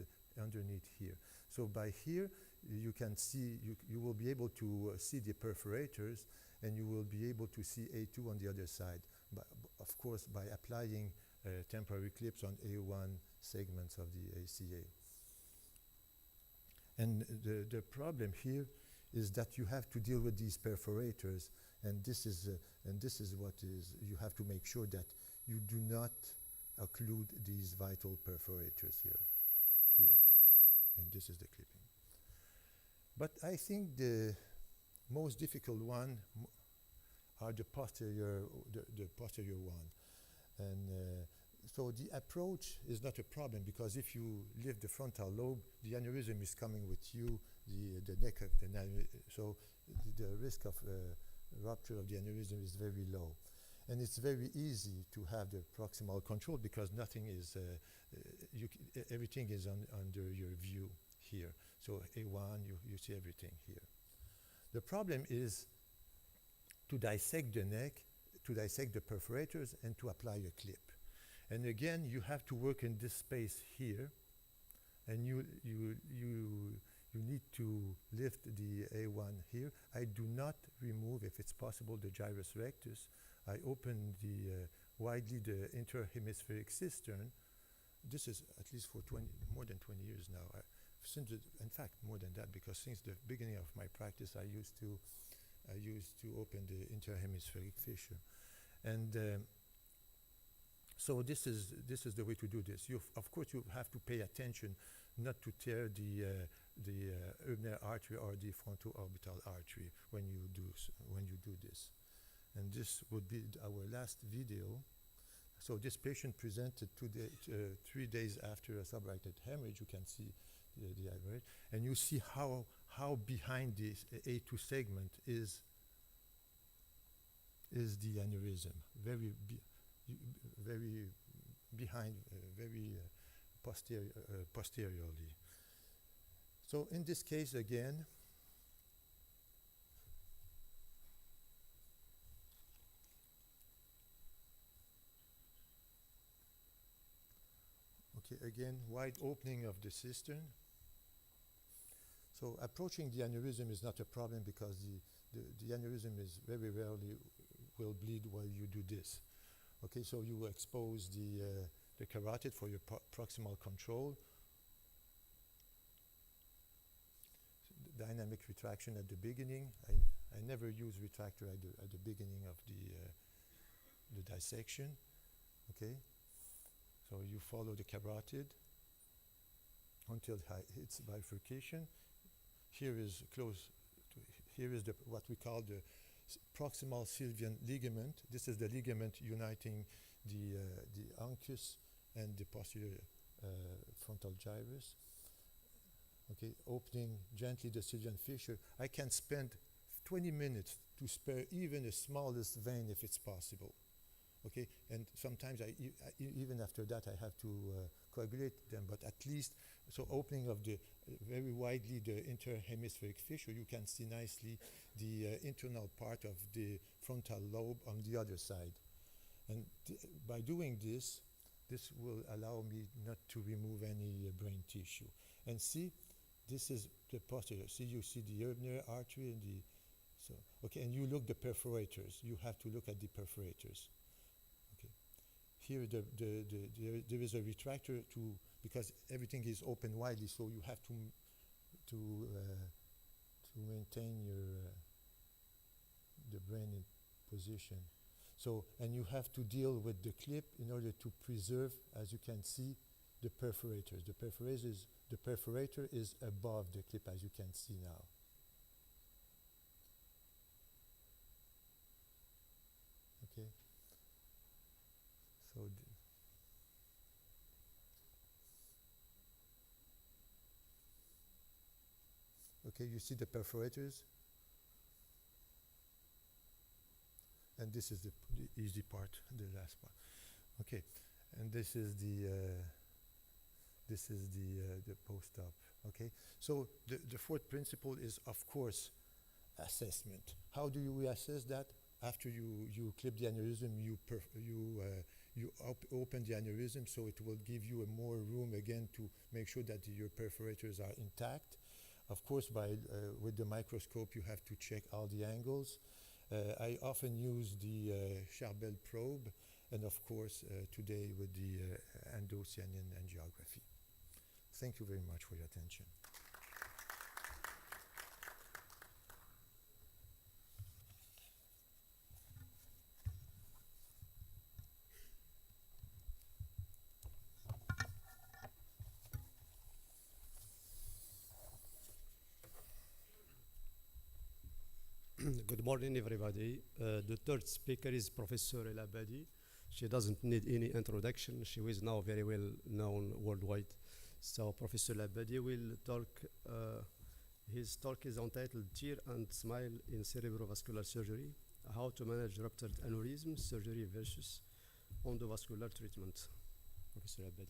underneath here. So by here, you can see, you will be able to see the perforators, and you will be able to see A2 on the other side, but of course by applying temporary clips on A1 segments of the ACA. And the problem here is that you have to deal with these perforators, and this is what you have to make sure that you do not occlude these vital perforators here, and this is the clipping. But I think the most difficult one are the posterior one, and so the approach is not a problem, because if you lift the frontal lobe, the aneurysm is coming with you, the neck of the so the risk of rupture of the aneurysm is very low, and it's very easy to have the proximal control because nothing is everything is under your view here. So A1, you see everything here. The problem is to dissect the neck, to dissect the perforators, and to apply a clip. And again, you have to work in this space here, and you need to lift the A1 here. I do not remove, if it's possible, the gyrus rectus. I open widely the interhemispheric cistern. This is at least for more than 20 years now. In fact, more than that, because since the beginning of my practice, I used to open the interhemispheric fissure, and so this is the way to do this. Of course, you have to pay attention not to tear the ulnar artery or the frontoorbital artery when you do this. And this would be our last video. So this patient presented 3 days after a subarachnoid hemorrhage. You can see the average, and you see how behind this A2 segment is the aneurysm, very behind, very posteriorly. So in this case again, again, wide opening of the cistern. So approaching the aneurysm is not a problem because the aneurysm is very rarely will bleed while you do this. Okay, so you expose the carotid for your proximal control. Dynamic retraction at the beginning. I never use retractor at the beginning of the dissection. Okay, so you follow the carotid until it hits bifurcation. Here is close. Here is what we call the proximal sylvian ligament. This is the ligament uniting the uncus and the posterior frontal gyrus. Okay, opening gently the sylvian fissure. I can spend 20 minutes to spare even the smallest vein if it's possible. Okay, and sometimes even after that I have to coagulate them, but at least, so opening of the very widely the interhemispheric fissure, you can see nicely the internal part of the frontal lobe on the other side. And by doing this will allow me not to remove any brain tissue. And see, this is the posterior. See, you see the Erbner artery and the, so, okay, and you look the perforators. You have to look at the perforators. Okay. Here there is a retractor because everything is open widely, so you have to maintain your the brain in position. So, and you have to deal with the clip in order to preserve, as you can see, the perforators. The perforator is above the clip, as you can see now. Okay. So okay, you see the perforators, and this is the easy part, the last part. Okay, and this is the post-op. Okay, so the fourth principle is, of course, assessment. How do we assess that? After you clip the aneurysm, you open the aneurysm, so it will give you more room again to make sure that your perforators are intact. Of course, with the microscope, you have to check all the angles. I often use the Charbel probe, and of course, today with the endocyanin angiography. Thank you very much for your attention. Good morning, everybody. The third speaker is Professor Rabbat. She doesn't need any introduction. She is now very well known worldwide. So Professor Rabbat will talk. His talk is entitled "Tear and Smile in Cerebrovascular Surgery: How to Manage Ruptured Aneurysm Surgery versus Endovascular Treatment." Professor Rabbat.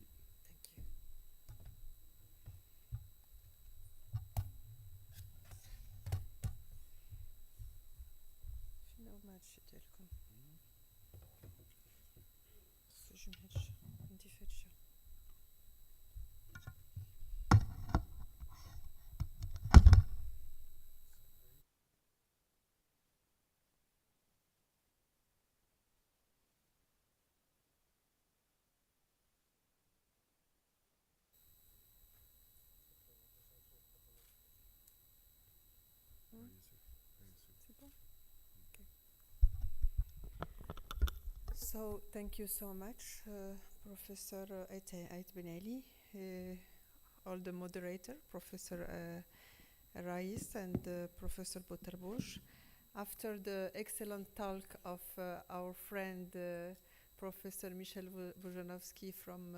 So thank you so much, Professor Ait Ben Ali, all the moderator, Professor Rais and Professor Butterbouche. After the excellent talk of our friend Professor Michel Bojanowski from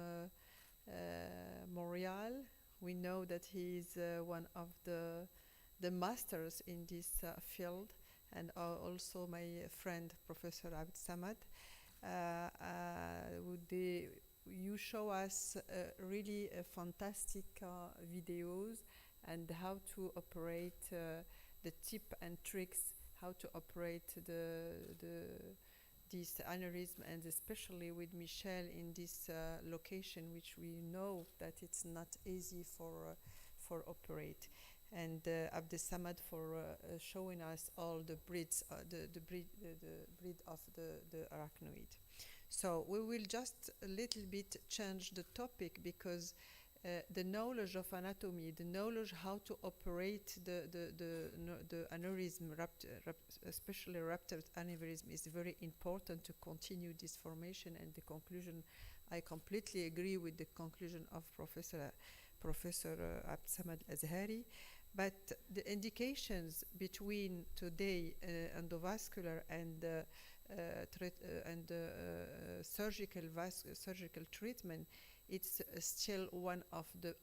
Montreal, we know that he is one of the masters in this field, and also my friend Professor Abd Samad. You show us really fantastic videos and how to operate the tip and tricks, how to operate this aneurysm, and especially with Michel in this location, which we know that it's not easy for operate, and Abdel Samad for showing us all the breeds, the breed of the arachnoid. So we will just a little bit change the topic, because the knowledge of anatomy, the knowledge how to operate the aneurysm, especially ruptured aneurysm, is very important to continue this formation. And the conclusion, I completely agree with the conclusion of Professor Abd Samad Azhari. But the indications between today endovascular and surgical treatment, it's still one of the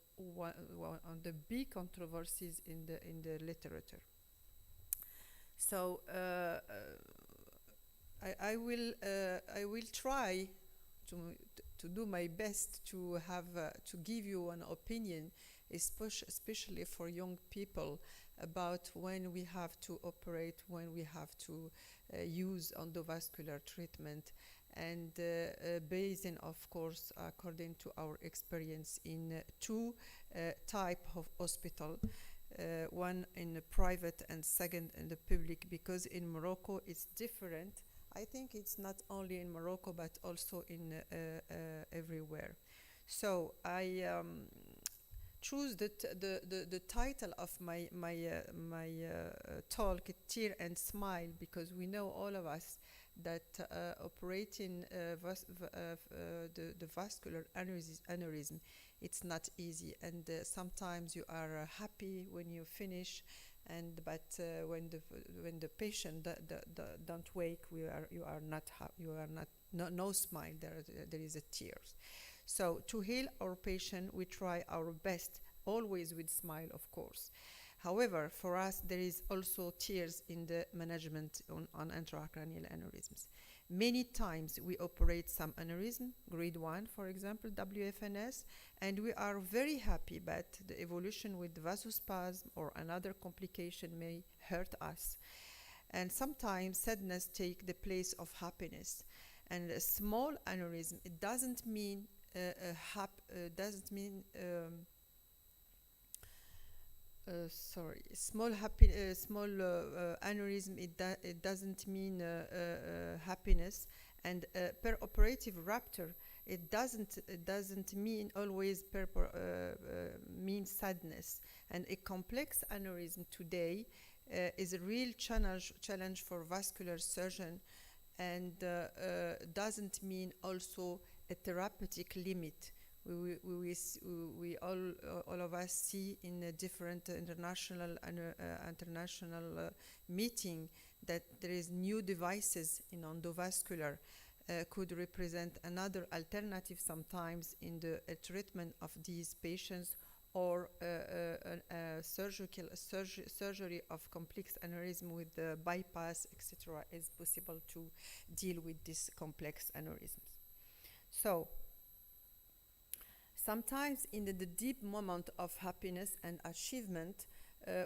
big controversies in the literature. So I will try to do my best to have to give you an opinion, especially for young people, about when we have to operate, when we have to use endovascular treatment, and based in, of course, according to our experience in two type of hospital, one in the private and second in the public, because in Morocco it's different. I think it's not only in Morocco but also in everywhere. So I choose the title of my talk, Tear and Smile, because we know, all of us, that operating the vascular aneurysm, it's not easy, and sometimes you are happy when you finish, but when the patient don't wake, you are not no smile. There is a tears. So to heal our patient, we try our best, always with smile, of course. However, for us, there is also tears in the management on intracranial aneurysms. Many times we operate some aneurysm, grade 1, for example, WFNS, and we are very happy, but the evolution with vasospasm or another complication may hurt us. And sometimes sadness takes the place of happiness. And a small aneurysm, it doesn't mean small aneurysm, it doesn't mean happiness, and per-operative rupture, it doesn't mean always mean sadness. And a complex aneurysm today is a real challenge for vascular surgeon, and doesn't mean also a therapeutic limit. We all of us see in a different international meeting that there is new devices in endovascular could represent another alternative sometimes in the treatment of these patients, or surgery of complex aneurysm with the bypass, etc., is possible to deal with these complex aneurysms. So sometimes in the deep moment of happiness and achievement,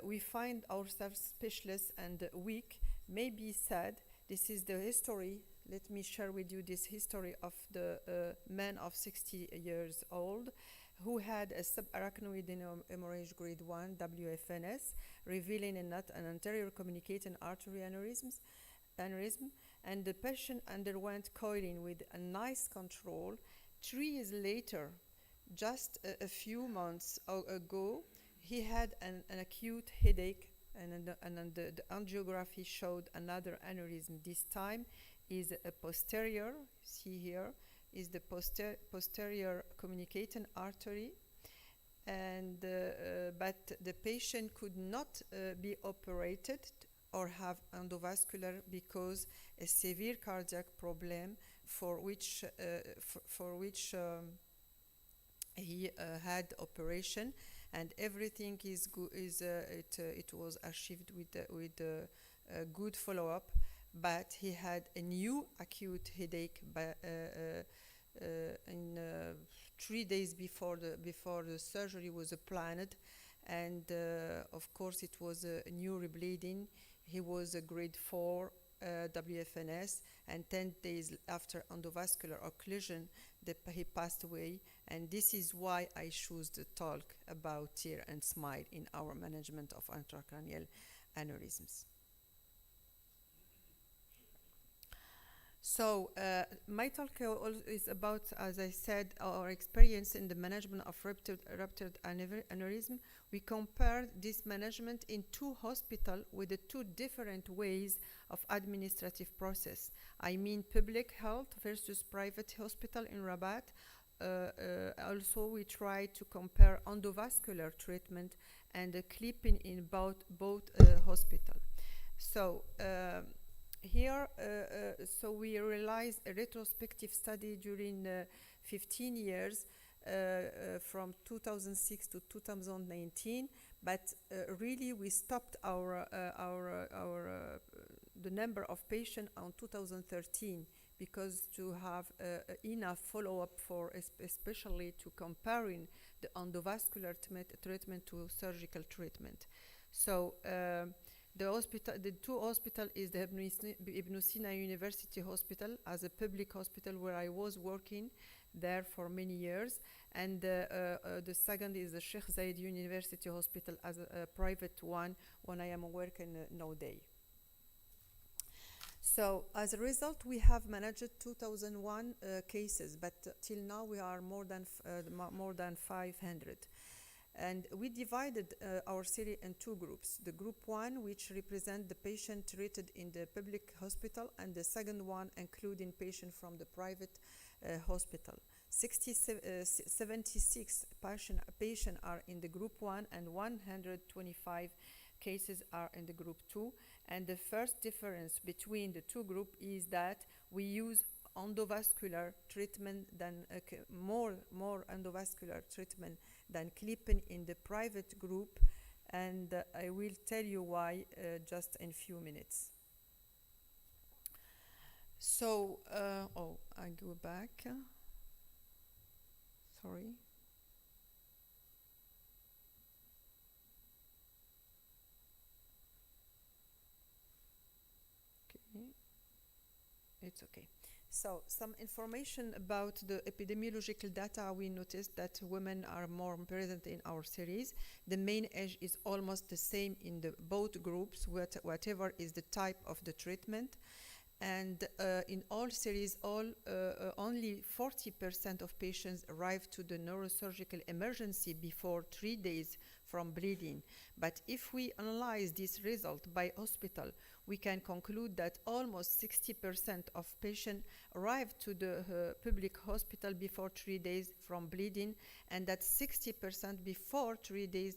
we find ourselves speechless and weak, maybe sad. This is the history. Let me share with you this history of the man of 60 years old who had a subarachnoid hemorrhage grade 1 WFNS, revealing an anterior communicating artery aneurysm, and the patient underwent coiling with a nice control. 3 years later, just a few months ago, he had an acute headache, and the angiography showed another aneurysm. This time is a posterior, see here, is the posterior communicating artery, and but the patient could not be operated or have endovascular because a severe cardiac problem for which he had operation, and everything is good. It was achieved with a good follow-up, but he had a new acute headache in 3 days before the surgery was planned, and of course it was a new rebleeding. He was a grade 4 WFNS, and 10 days after endovascular occlusion, he passed away. And this is why I choose to talk about tear and smile in our management of intracranial aneurysms. So my talk is about, as I said, our experience in the management of ruptured aneurysm. We compare this management in two hospitals with the two different ways of administrative process. I mean public health versus private hospital in Rabbat. Also, we try to compare endovascular treatment and the clipping in both hospitals. So here, so we realized a retrospective study during 15 years from 2006 to 2019, but really we stopped the number of patients on 2013 because to have enough follow-up for especially to comparing the endovascular treatment to surgical treatment. So the two hospitals is the Ibn Sina University Hospital as a public hospital where I was working there for many years, and the second is the Sheikh Zayed University Hospital as a private one when I am working nowadays. So as a result, we have managed 2001 cases, but till now we are more than 500. And we divided our series in two groups. The group one, which represent the patient treated in the public hospital, and the second one, including patients from the private hospital. 76 patients are in the group one, and 125 cases are in the group two. And the first difference between the two groups is that we use endovascular treatment than more endovascular treatment than clipping in the private group, and I will tell you why just in few minutes. So, I go back. Sorry. Okay. It's okay. So, some information about the epidemiological data. We noticed that women are more present in our series. The mean age is almost the same in both groups, whatever is the type of the treatment. And in all series, only 40% of patients arrive to the neurosurgical emergency before 3 days from bleeding. But if we analyze this result by hospital, we can conclude that almost 60% of patients arrive to the public hospital before 3 days from bleeding, and that 60% before 3 days,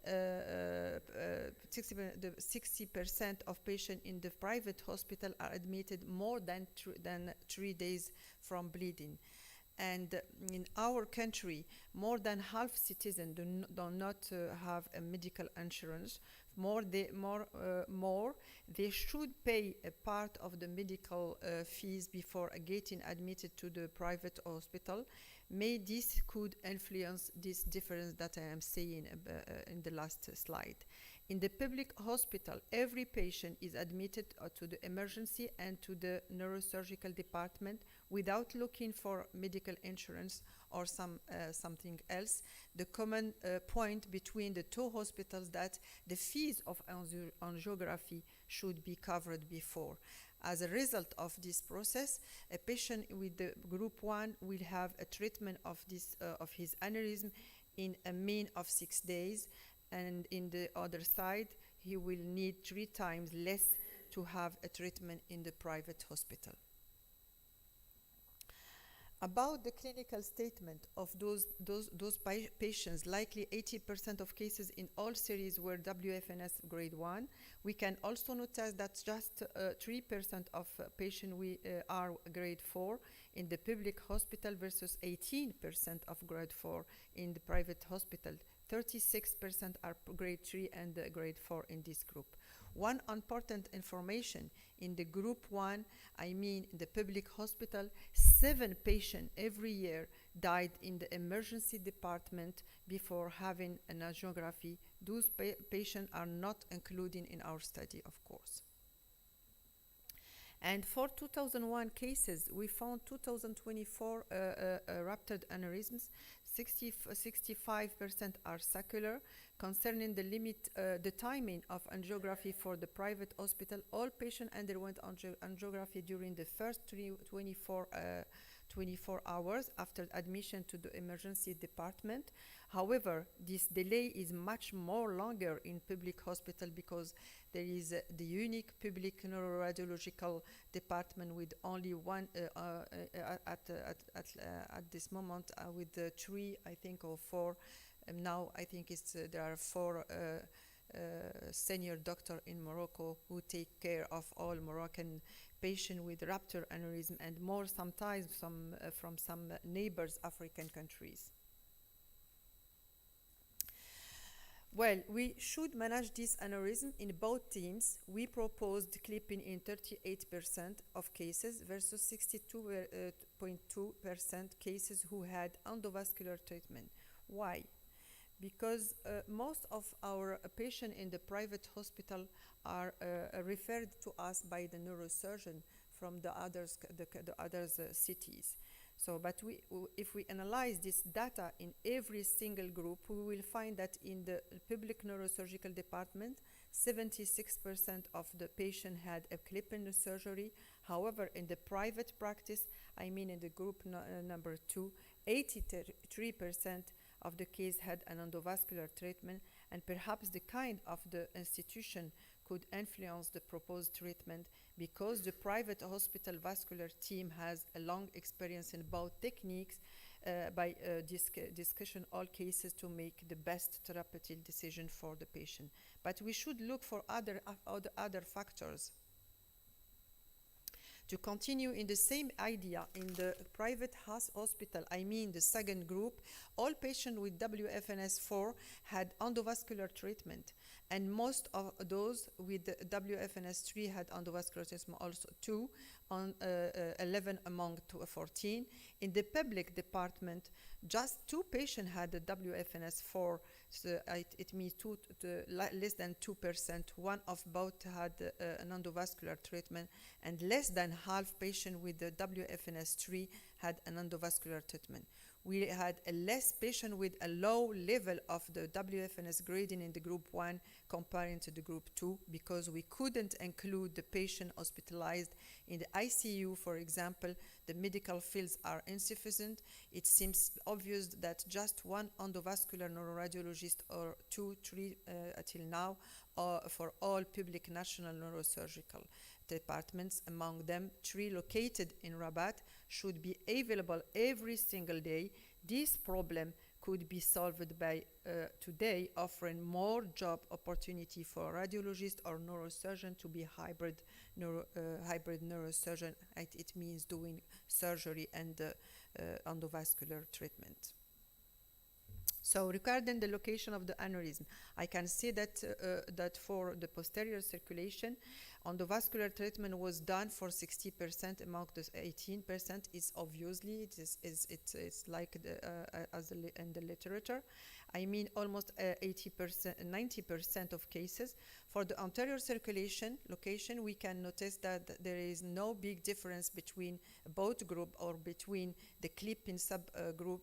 60% of patients in the private hospital are admitted more than 3 days from bleeding. And in our country, more than half citizens do not have a medical insurance. They should pay a part of the medical fees before getting admitted to the private hospital. This could influence this difference that I am saying in the last slide. In the public hospital, every patient is admitted to the emergency and to the neurosurgical department without looking for medical insurance or something else. The common point between the two hospitals that the fees of angiography should be covered before. As a result of this process, a patient with the group 1 will have a treatment of his aneurysm in a mean of 6 days, and in the other side, he will need 3 times less to have a treatment in the private hospital. About the clinical statement of those patients, likely 80% of cases in all series were WFNS grade 1. We can also notice that just 3% of patients are grade 4 in the public hospital versus 18% of grade 4 in the private hospital. 36% are grade 3 and grade 4 in this group. One important information, in the group 1, I mean the public hospital, 7 patients every year died in the emergency department before having an angiography. Those patients are not included in our study, of course. And for 2001 cases, we found 2024 ruptured aneurysms. 65% are saccular. Concerning the the timing of angiography for the private hospital, all patients underwent angiography during the first 24 hours after admission to the emergency department. However, this delay is much more longer in public hospital because there is the unique public neuroradiological department with only one at this moment with 3, I think, or 4. Now I think there are 4 senior doctors in Morocco who take care of all Moroccan patients with rupture aneurysm, and more sometimes from some neighbors African countries. Well, we should manage this aneurysm in both teams. We proposed clipping in 38% of cases versus 62.2% cases who had endovascular treatment. Why? Because most of our patients in the private hospital are referred to us by the neurosurgeon from the other cities. So, but if we analyze this data in every single group, we will find that in the public neurosurgical department, 76% of the patient had a clip-in surgery. However, in the private practice, I mean in the group number 2, 83% of the case had an endovascular treatment, and perhaps the kind of the institution could influence the proposed treatment because the private hospital vascular team has a long experience in both techniques by discussion all cases to make the best therapeutic decision for the patient. But we should look for other factors. To continue in the same idea, in the private hospital, I mean the second group, all patients with WFNS4 had endovascular treatment, and most of those with the WFNS3 had endovascular treatment also too, on 11 among 14. In the public department, just 2 patients had the WFNS4, so it means less than 2%. One of both had an endovascular treatment, and less than half patients with the WFNS3 had an endovascular treatment. We had a less patient with a low level of the WFNS grading in the group 1 comparing to the group 2 because we couldn't include the patient hospitalized in the ICU, for example. The medical fields are insufficient. It seems obvious that just one endovascular neuroradiologist or 2, 3 until now for all public national neurosurgical departments, among them 3 located in Rabbat, should be available every single day. This problem could be solved by today offering more job opportunity for radiologists or neurosurgeon to be hybrid neurosurgeon. It means doing surgery and endovascular treatment. So regarding the location of the aneurysm, I can see that that for the posterior circulation, endovascular treatment was done for 60% among the 18%. Is obviously it's like in the literature. I mean almost 80%, 90% of cases. For the anterior circulation location, we can notice that there is no big difference between both group or between the clip-in subgroup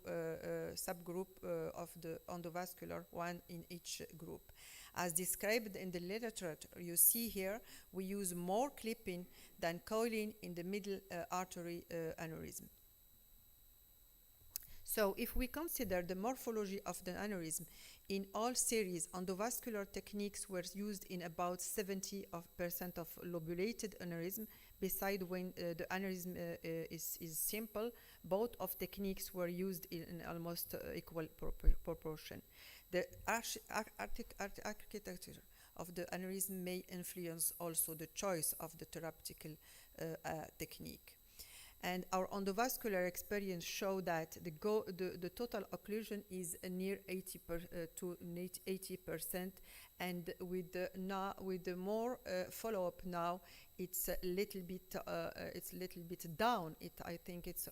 of the endovascular one in each group. As described in the literature, you see here, we use more clipping than coiling in the middle artery aneurysm. So if we consider the morphology of the aneurysm, in all series, endovascular techniques were used in about 70% of lobulated aneurysm. Besides, when the aneurysm is simple, both of techniques were used in almost equal proportion. The architecture of the aneurysm may influence also the choice of the therapeutic technique. And our endovascular experience show that the total occlusion is near 80%, and with the more follow-up now, it's a little bit down. I think it's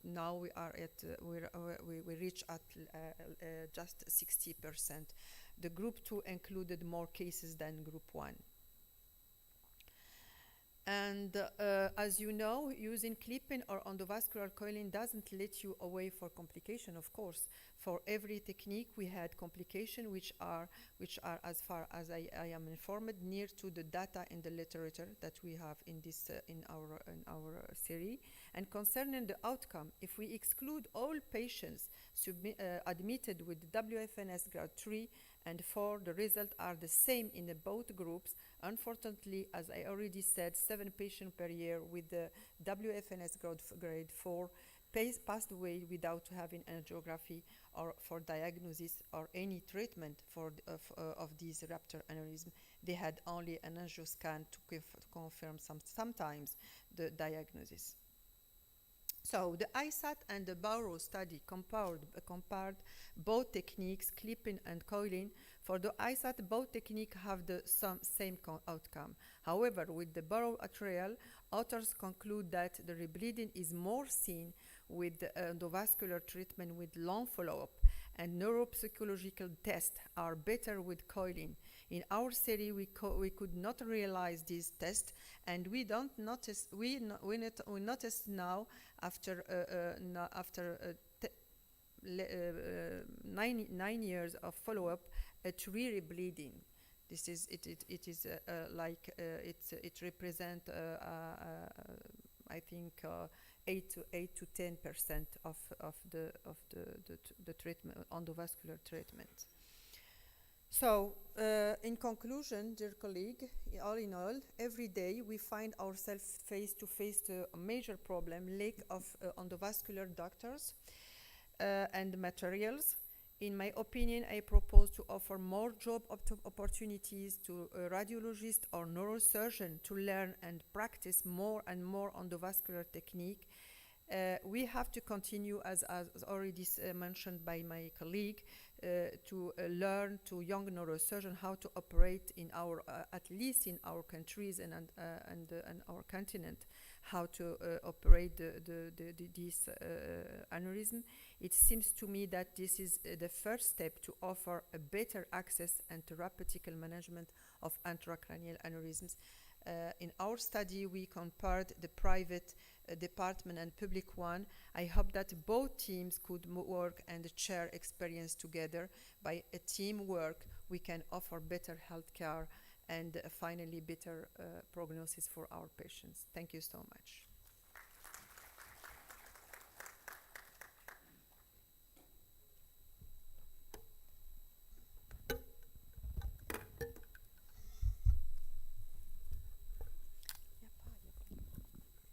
now we are at we reach at just 60%. The group 2 included more cases than group 1. And as you know, using clipping or endovascular coiling doesn't let you away for complication, of course. For every technique, we had complication, which are, as far as I am informed, near to the data in the literature that we have in this in our series. And concerning the outcome, if we exclude all patients admitted with WFNS grade 3 and 4, the results are the same in both groups. Unfortunately, as I already said, 7 patients per year with the WFNS grade 4 passed away without having angiography or for diagnosis or any treatment for of these Rapture aneurysm. They had only an angioscan to confirm sometimes the diagnosis. So the ISAT and the Barrow study compared both techniques, clipping and coiling. For the ISAT, both techniques have the same outcome. However, with the Barrow trial, authors conclude that the rebleeding is more seen with the endovascular treatment with long follow-up, and neuropsychological tests are better with coiling. In our study, we could not realize these tests, and we don't notice. We notice now after 9 years of follow-up a tree rebleeding. This is it is like it represents I think 8 to 10% of the treatment, endovascular treatment. So, in conclusion, dear colleague, all in all, every day we find ourselves face to face to a major problem: lack of endovascular doctors and materials. In my opinion, I propose to offer more job opportunities to a radiologist or neurosurgeon to learn and practice more and more endovascular technique. We have to continue, as already mentioned by my colleague, to learn to young neurosurgeons how to operate in our, at least in our countries and our continent, how to operate this aneurysm. It seems to me that this is the first step to offer a better access and therapeutical management of intracranial aneurysms. In our study, we compared the private department and public one. I hope that both teams could work and share experience together. By a teamwork, we can offer better healthcare and finally better prognosis for our patients. Thank you so much.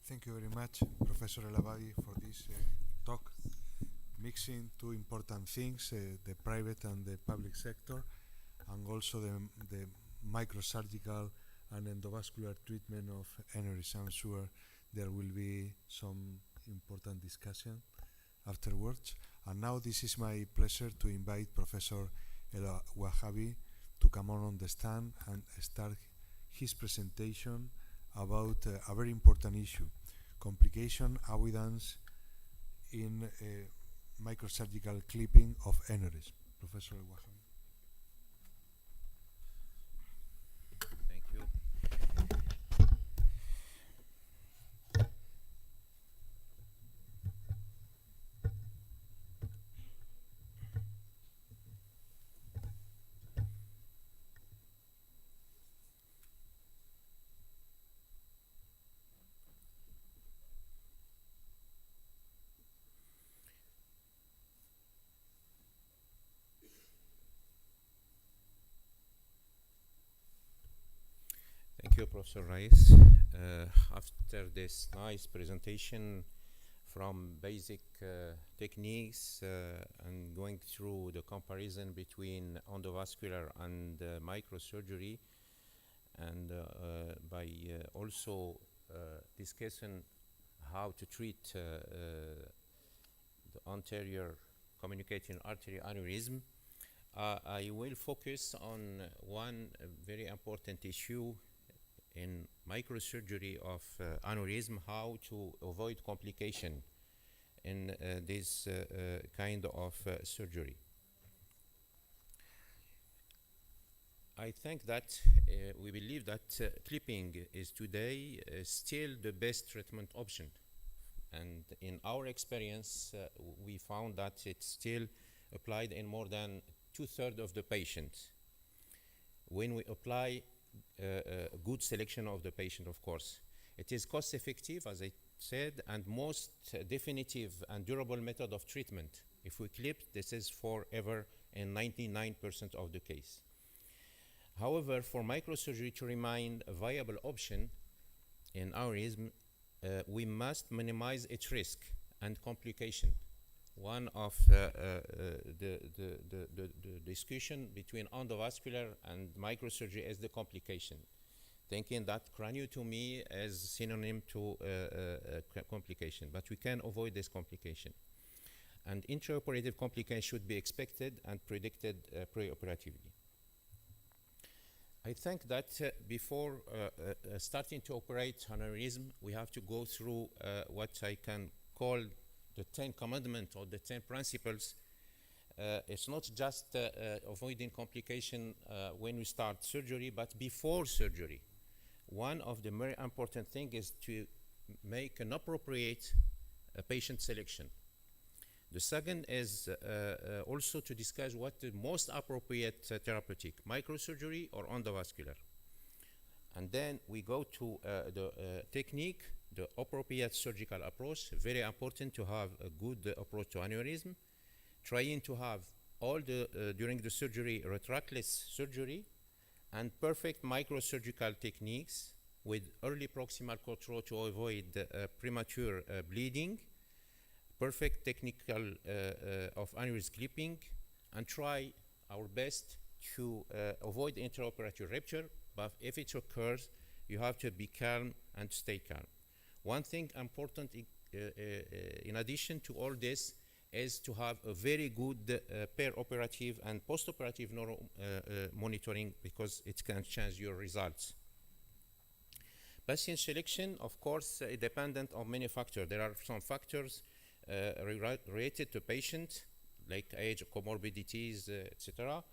Thank you very much, Professor El Abadi, for this talk, mixing two important things, the private and the public sector, and also the microsurgical and endovascular treatment of aneurysm. I'm sure there will be some important discussion afterwards. And now this is my pleasure to invite Professor El Wahabi to come on the stand and start his presentation about a very important issue: complication avoidance in microsurgical clipping of aneurysm. Professor El Wahabi. Thank you. Thank you, Professor Rais. After this nice presentation from basic techniques and going through the comparison between endovascular and microsurgery, and by also discussing how to treat the anterior communicating artery aneurysm, I will focus on one very important issue in microsurgery of aneurysm: how to avoid complication in this kind of surgery. I think that we believe that clipping is today still the best treatment option. And in our experience, we found that it's still applied in more than 2/3 of the patients. When we apply a good selection of the patient, of course. It is cost effective, as I said, and most definitive and durable method of treatment. If we clip, this is forever in 99% of the case. However, for microsurgery to remain a viable option in aneurysm, we must minimize its risk and complication. One of the discussion between endovascular and microsurgery is the complication, thinking that craniotomy is synonym to complication, but we can avoid this complication. And intraoperative complication should be expected and predicted preoperatively. I think that before starting to operate aneurysm, we have to go through what I can call the 10 commandments or the 10 principles. It's not just avoiding complication when we start surgery, but before surgery. One of the very important things is to make an appropriate patient selection. The second is also to discuss what the most appropriate therapeutic, microsurgery or endovascular. And then we go to the technique, the appropriate surgical approach. Very important to have a good approach to aneurysm. Trying to have all the, during the surgery, retractless surgery and perfect microsurgical techniques with early proximal control to avoid premature bleeding. Perfect technical of aneurysm clipping, and try our best to avoid interoperative rupture, but if it occurs, you have to be calm and stay calm. One thing important in addition to all this is to have a very good per-operative and post-operative neuro monitoring, because it can change your results. Patient selection, of course, is dependent on many factors. There are some factors related to patient, like age, comorbidities, etc.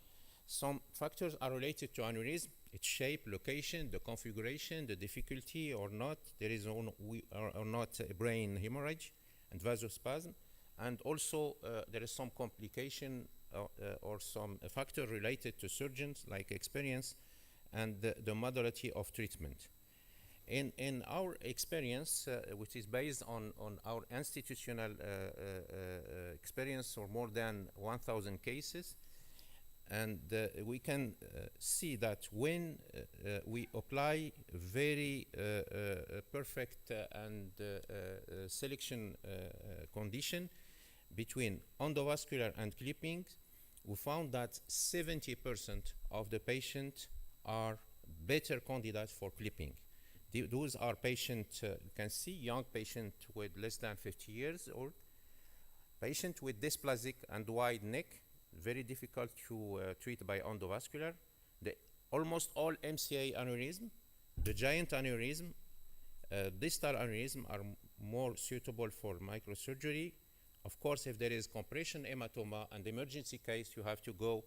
Some factors are related to aneurysm, its shape, location, the configuration, the difficulty or not. There is or not a brain hemorrhage and vasospasm. And also there is some complication or some factor related to surgeons, like experience and the modality of treatment. In our experience, which is based on our institutional experience for more than 1,000 cases, and we can see that when we apply very perfect and selection condition between endovascular and clipping, we found that 70% of the patients are better candidates for clipping. Those are patients, you can see, young patients with less than 50 years old, patient with dysplasic and wide neck, very difficult to treat by endovascular. Almost all MCA aneurysm, the giant aneurysm, distal aneurysm are more suitable for microsurgery. Of course, if there is compression hematoma and emergency case, you have to go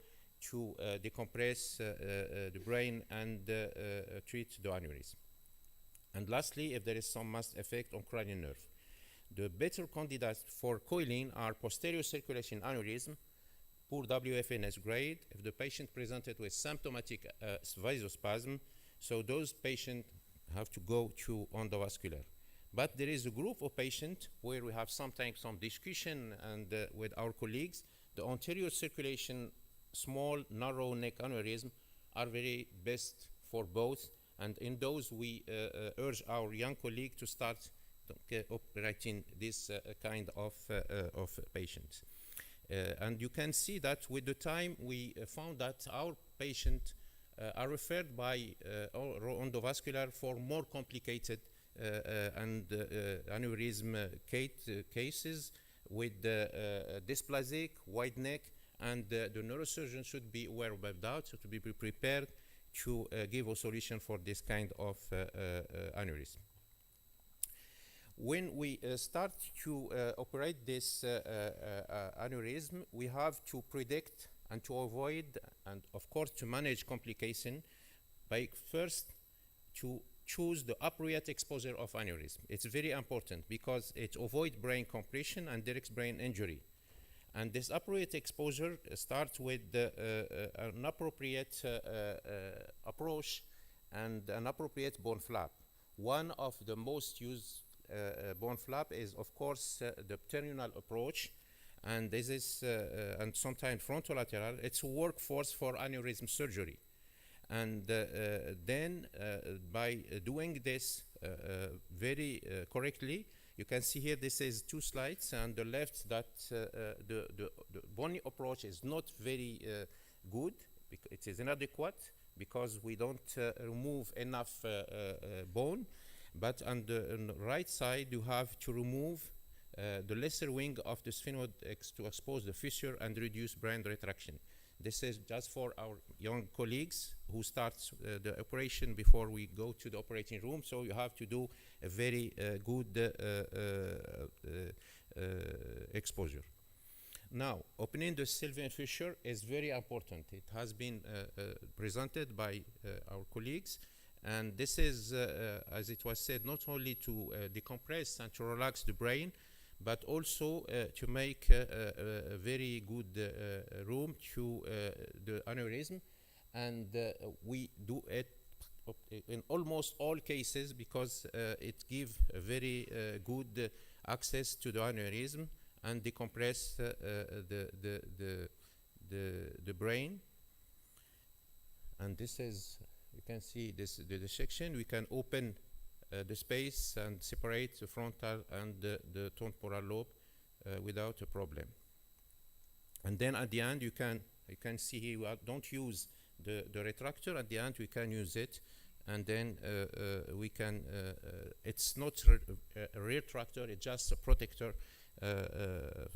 to decompress the brain and treat the aneurysm. And lastly, if there is some mass effect on cranial nerve. The better candidates for coiling are posterior circulation aneurysm, poor WFNS grade, if the patient presented with symptomatic vasospasm, so those patients have to go to endovascular. But there is a group of patients where we have sometimes some discussion and with our colleagues, the anterior circulation, small, narrow neck aneurysm are very best for both. And in those, we urge our young colleague to start operating this kind of patients. And you can see that with the time, we found that our patients are referred by endovascular for more complicated and aneurysm cases with dysplasic, wide neck, and the neurosurgeon should be aware about that, so to be prepared to give a solution for this kind of aneurysm. When we start to operate this aneurysm, we have to predict and to avoid, and of course to manage complication by first to choose the appropriate exposure of aneurysm. It's very important because it avoids brain compression and directs brain injury. And this appropriate exposure starts with an appropriate approach and an appropriate bone flap. One of the most used bone flap is, of course, the terminal approach, and this is, and sometimes frontolateral. It's a workforce for aneurysm surgery. And then by doing this very correctly, you can see here this is two slides. On the left that the bony approach is not very good. It is inadequate because we don't remove enough bone. But on the right side, you have to remove the lesser wing of the sphenoid to expose the fissure and reduce brain retraction. This is just for our young colleagues who start the operation before we go to the operating room. So you have to do a very good exposure. Now, opening the sylvian fissure is very important. It has been presented by our colleagues. And this is, as it was said, not only to decompress and to relax the brain, but also to make a very good room to the aneurysm. And we do it in almost all cases because it gives a very good access to the aneurysm and decompress the brain. And this is, you can see this the dissection. We can open the space and separate the frontal and the temporal lobe without a problem. And then at the end, you can see here, we don't use the retractor. At the end, we can use it, and then we can. It's not a retractor; it's just a protector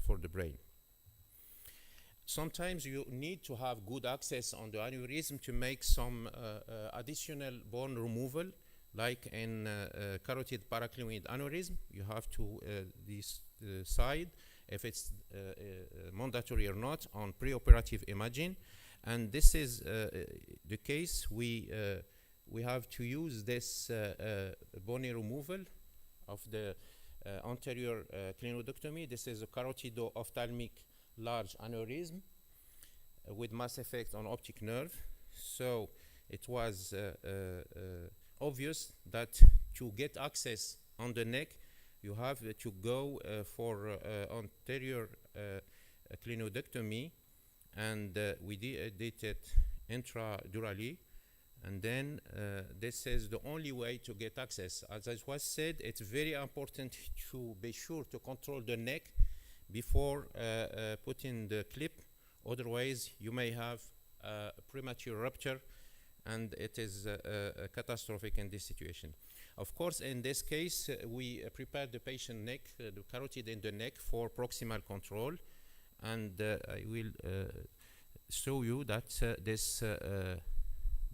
for the brain. Sometimes you need to have good access on the aneurysm to make some additional bone removal. Like in carotid paraclinoid aneurysm, you have to decide if it's mandatory or not on preoperative imaging, and this is the case. We have to use this bony removal of the anterior clinodectomy. This is a carotido-ophthalmic large aneurysm with mass effect on optic nerve. So it was obvious that to get access on the neck, you have to go for anterior clinodectomy, and we did it intradurally, and then this is the only way to get access. As I was said, it's very important to be sure to control the neck before putting the clip, otherwise you may have a premature rupture, and it is catastrophic in this situation. Of course, in this case, we prepared the patient neck, the carotid in the neck for proximal control, and I will show you that this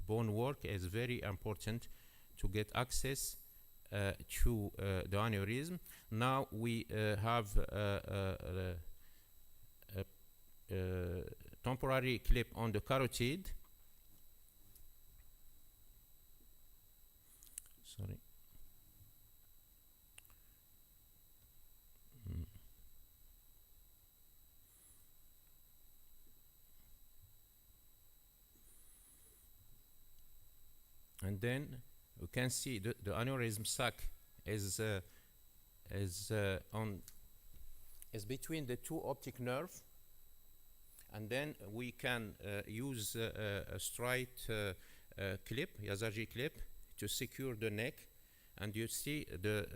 bone work is very important to get access to the aneurysm. Now we have a temporary clip on the carotid. Sorry. And then you can see the aneurysm sac is between the two optic nerves, and then we can use a straight clip, Yazagi clip, to secure the neck. And you see the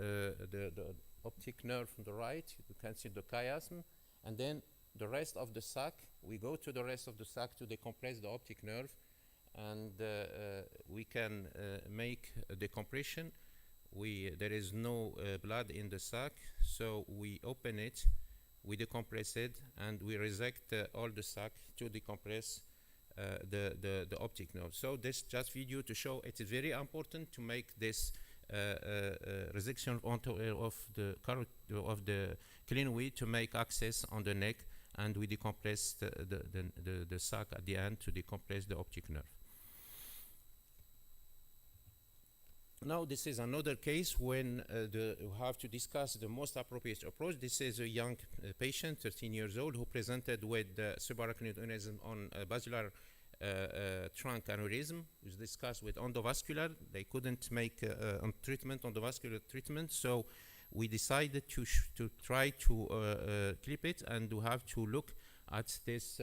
optic nerve from the right. You can see the chiasm, and then the rest of the sac. We go to the rest of the sac to decompress the optic nerve, and we can make a decompression. There is no blood in the sac, so we open it, we decompress it, and we resect all the sac to decompress the optic nerve. So this just video to show it is very important to make this resection of the clinoid to make access on the neck and we decompress the sac at the end to decompress the optic nerve. Now this is another case when we have to discuss the most appropriate approach. This is a young patient, 13 years old, who presented with subarachnoid aneurysm on basilar trunk aneurysm. It was discussed with endovascular. They couldn't make endovascular treatment, so we decided to try to clip it, and to have to look at this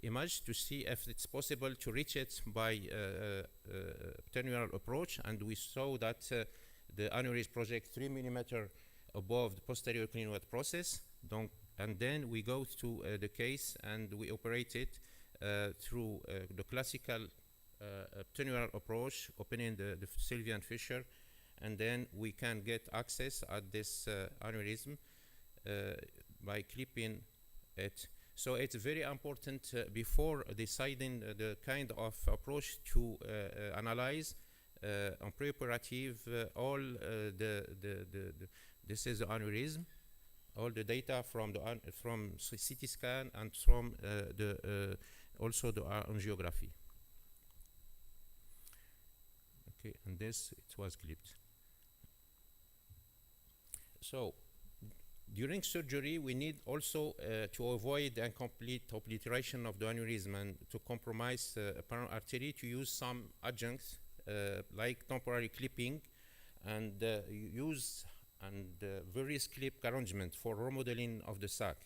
image to see if it's possible to reach it by peritoneal approach. And we saw that the aneurysm project 3 mm above the posterior clinoid process. And then we go to the case and we operate it through the classical peritoneal approach, opening the Sylvian fissure, and then we can get access at this aneurysm by clipping it. So it's very important before deciding the kind of approach to analyze on preoperative all this is the aneurysm, all the data from CT scan and from also the angiography. Okay, and this it was clipped. So during surgery, we need also to avoid incomplete obliteration of the aneurysm and to compromise apparent artery, to use some adjuncts like temporary clipping and use various clip arrangement for remodeling of the sac.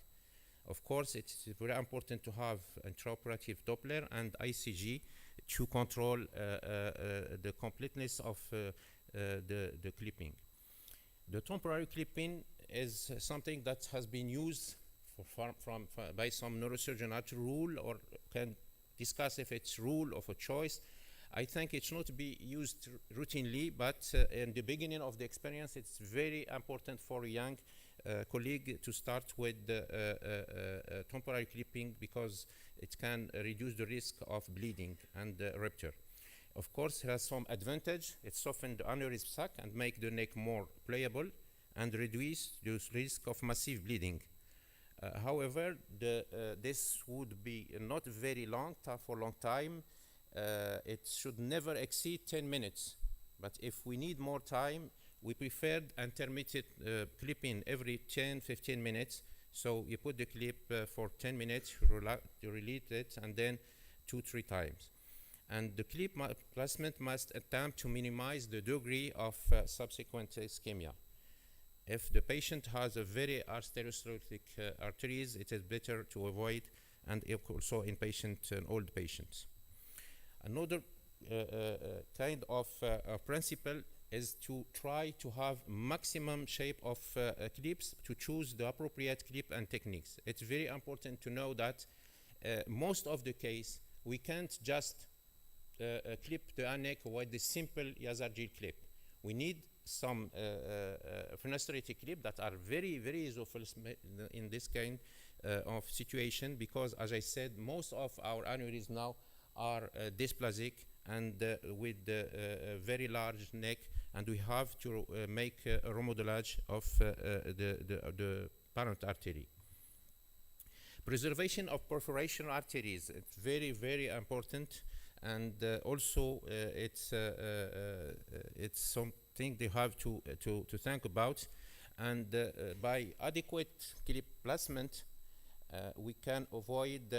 Of course, it's very important to have intraoperative Doppler and ICG to control the completeness of the clipping. The temporary clipping is something that has been used by some neurosurgeon as a rule, or can discuss if it's rule of a choice. I think it should not be used routinely, but in the beginning of the experience, it's very important for a young colleague to start with temporary clipping, because it can reduce the risk of bleeding and rupture. Of course, it has some advantage. It softens the aneurysm sac and make the neck more pliable and reduce the risk of massive bleeding. However, this would be not very long, for a long time. It should never exceed 10 minutes. But if we need more time, we preferred intermittent clipping every 10-15 minutes. So you put the clip for 10 minutes, you release it, and then 2-3 times. And the clip placement must attempt to minimize the degree of subsequent ischemia. If the patient has a very arteriosclerotic arteries, it is better to avoid, and also in old patients. Another kind of principle is to try to have maximum shape of clips, to choose the appropriate clip and techniques. It's very important to know that most of the case, we can't just clip the neck with the simple Yazargil clip. We need some fenestrated clip that are very, very useful in this kind of situation, because, as I said, most of our aneurysms now are dysplasic and with a very large neck, and we have to make a remodelage of the parent artery. Preservation of perforation arteries, it's very, very important, and also it's something they have to think about. And by adequate clip placement, we can avoid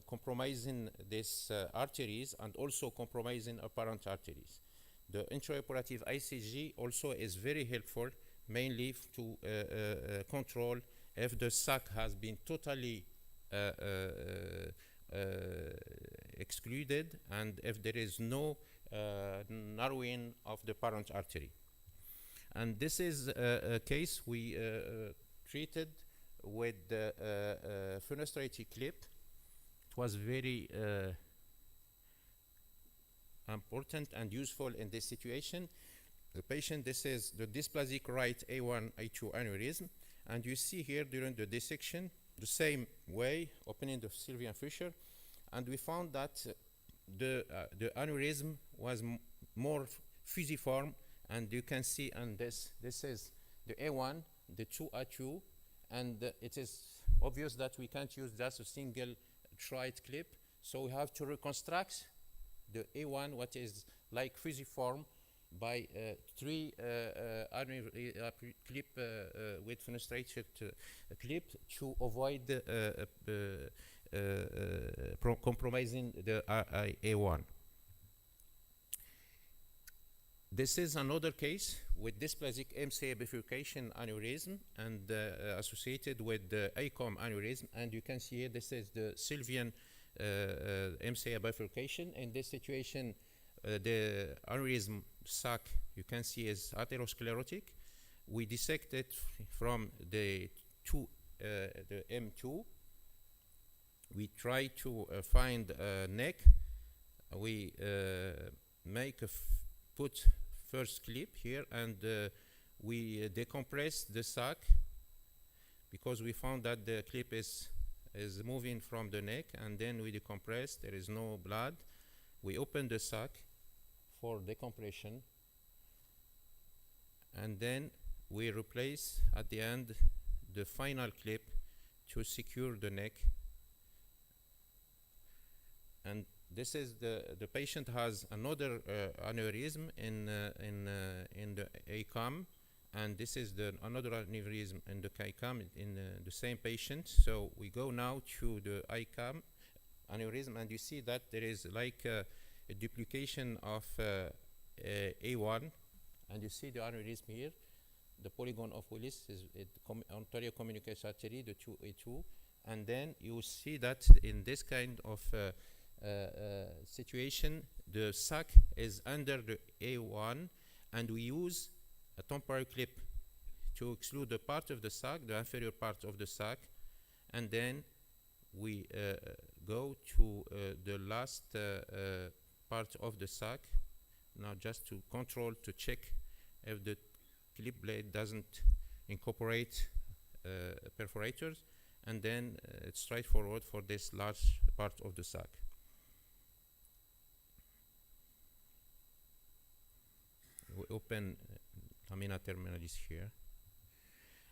compromising these arteries and also compromising apparent arteries. The intraoperative ICG also is very helpful, mainly to control if the sac has been totally excluded and if there is no narrowing of the parent artery. And this is a case we treated with the fenestrated clip. It was very important and useful in this situation. The patient, this is the dysplasic right A1, A2 aneurysm, and you see here during the dissection, the same way, opening the Sylvian fissure, and we found that the aneurysm was more fusiform, and you can see on this is the A1, the 2A2, and it is obvious that we can't use just a single tried clip, so we have to reconstruct the A1, what is like fusiform, by three clip with fenestrated clip to avoid compromising the A1. This is another case with dysplasic Mca Bifurcation Aneurysm and associated with the ACOM aneurysm, and you can see here this is the Sylvian Mca Bifurcation. In this situation, the aneurysm sac you can see is atherosclerotic. We dissect it from the M2. We try to find a neck. We put first clip here, and we decompress the sac because we found that the clip is moving from the neck, and then we decompress. There is no blood. We open the sac for decompression, and then we replace at the end the final clip to secure the neck. And this is the patient has another aneurysm in the ACOM, and this is another aneurysm in the KICOM in the same patient. So we go now to the ICOM aneurysm, and you see that there is like a duplication of A1, and you see the aneurysm here. The polygon of Willis is anterior communication artery, the 2A2, and then you see that in this kind of situation, the sac is under the A1, and we use a temporary clip to exclude the part of the sac, the inferior part of the sac, and then we go to the last part of the sac. Now just to control, to check if the clip blade doesn't incorporate perforators, and then it's straightforward for this large part of the sac. We open lamina terminalis here,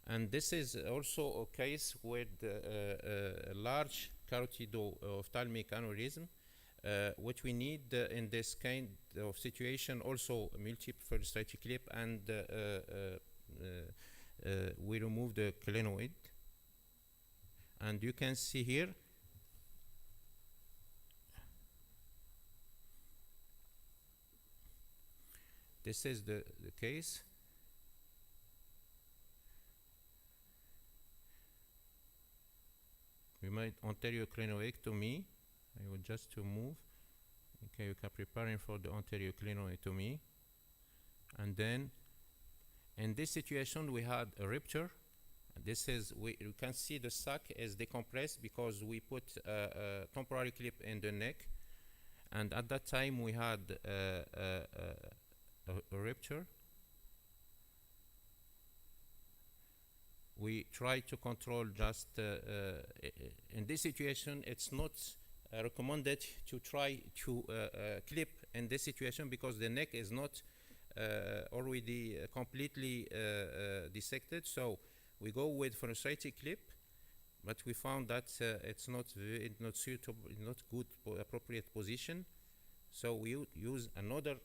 and this is also a case with a large carotido-ophthalmic aneurysm, which we need in this kind of situation also a multiple fenestrated clip, and we remove the clinoid, and you can see here this is the case. We made anterior clinoectomy. I will just to move. Okay, we can preparing for the anterior clinoectomy, and then in this situation we had a rupture. This is you can see the sac is decompressed because we put a temporary clip in the neck, and at that time we had a rupture. We try to control just in this situation. It's not recommended to try to clip in this situation because the neck is not already completely dissected. So we go with fenestrated clip, but we found that it's not suitable, not good appropriate position. So we use another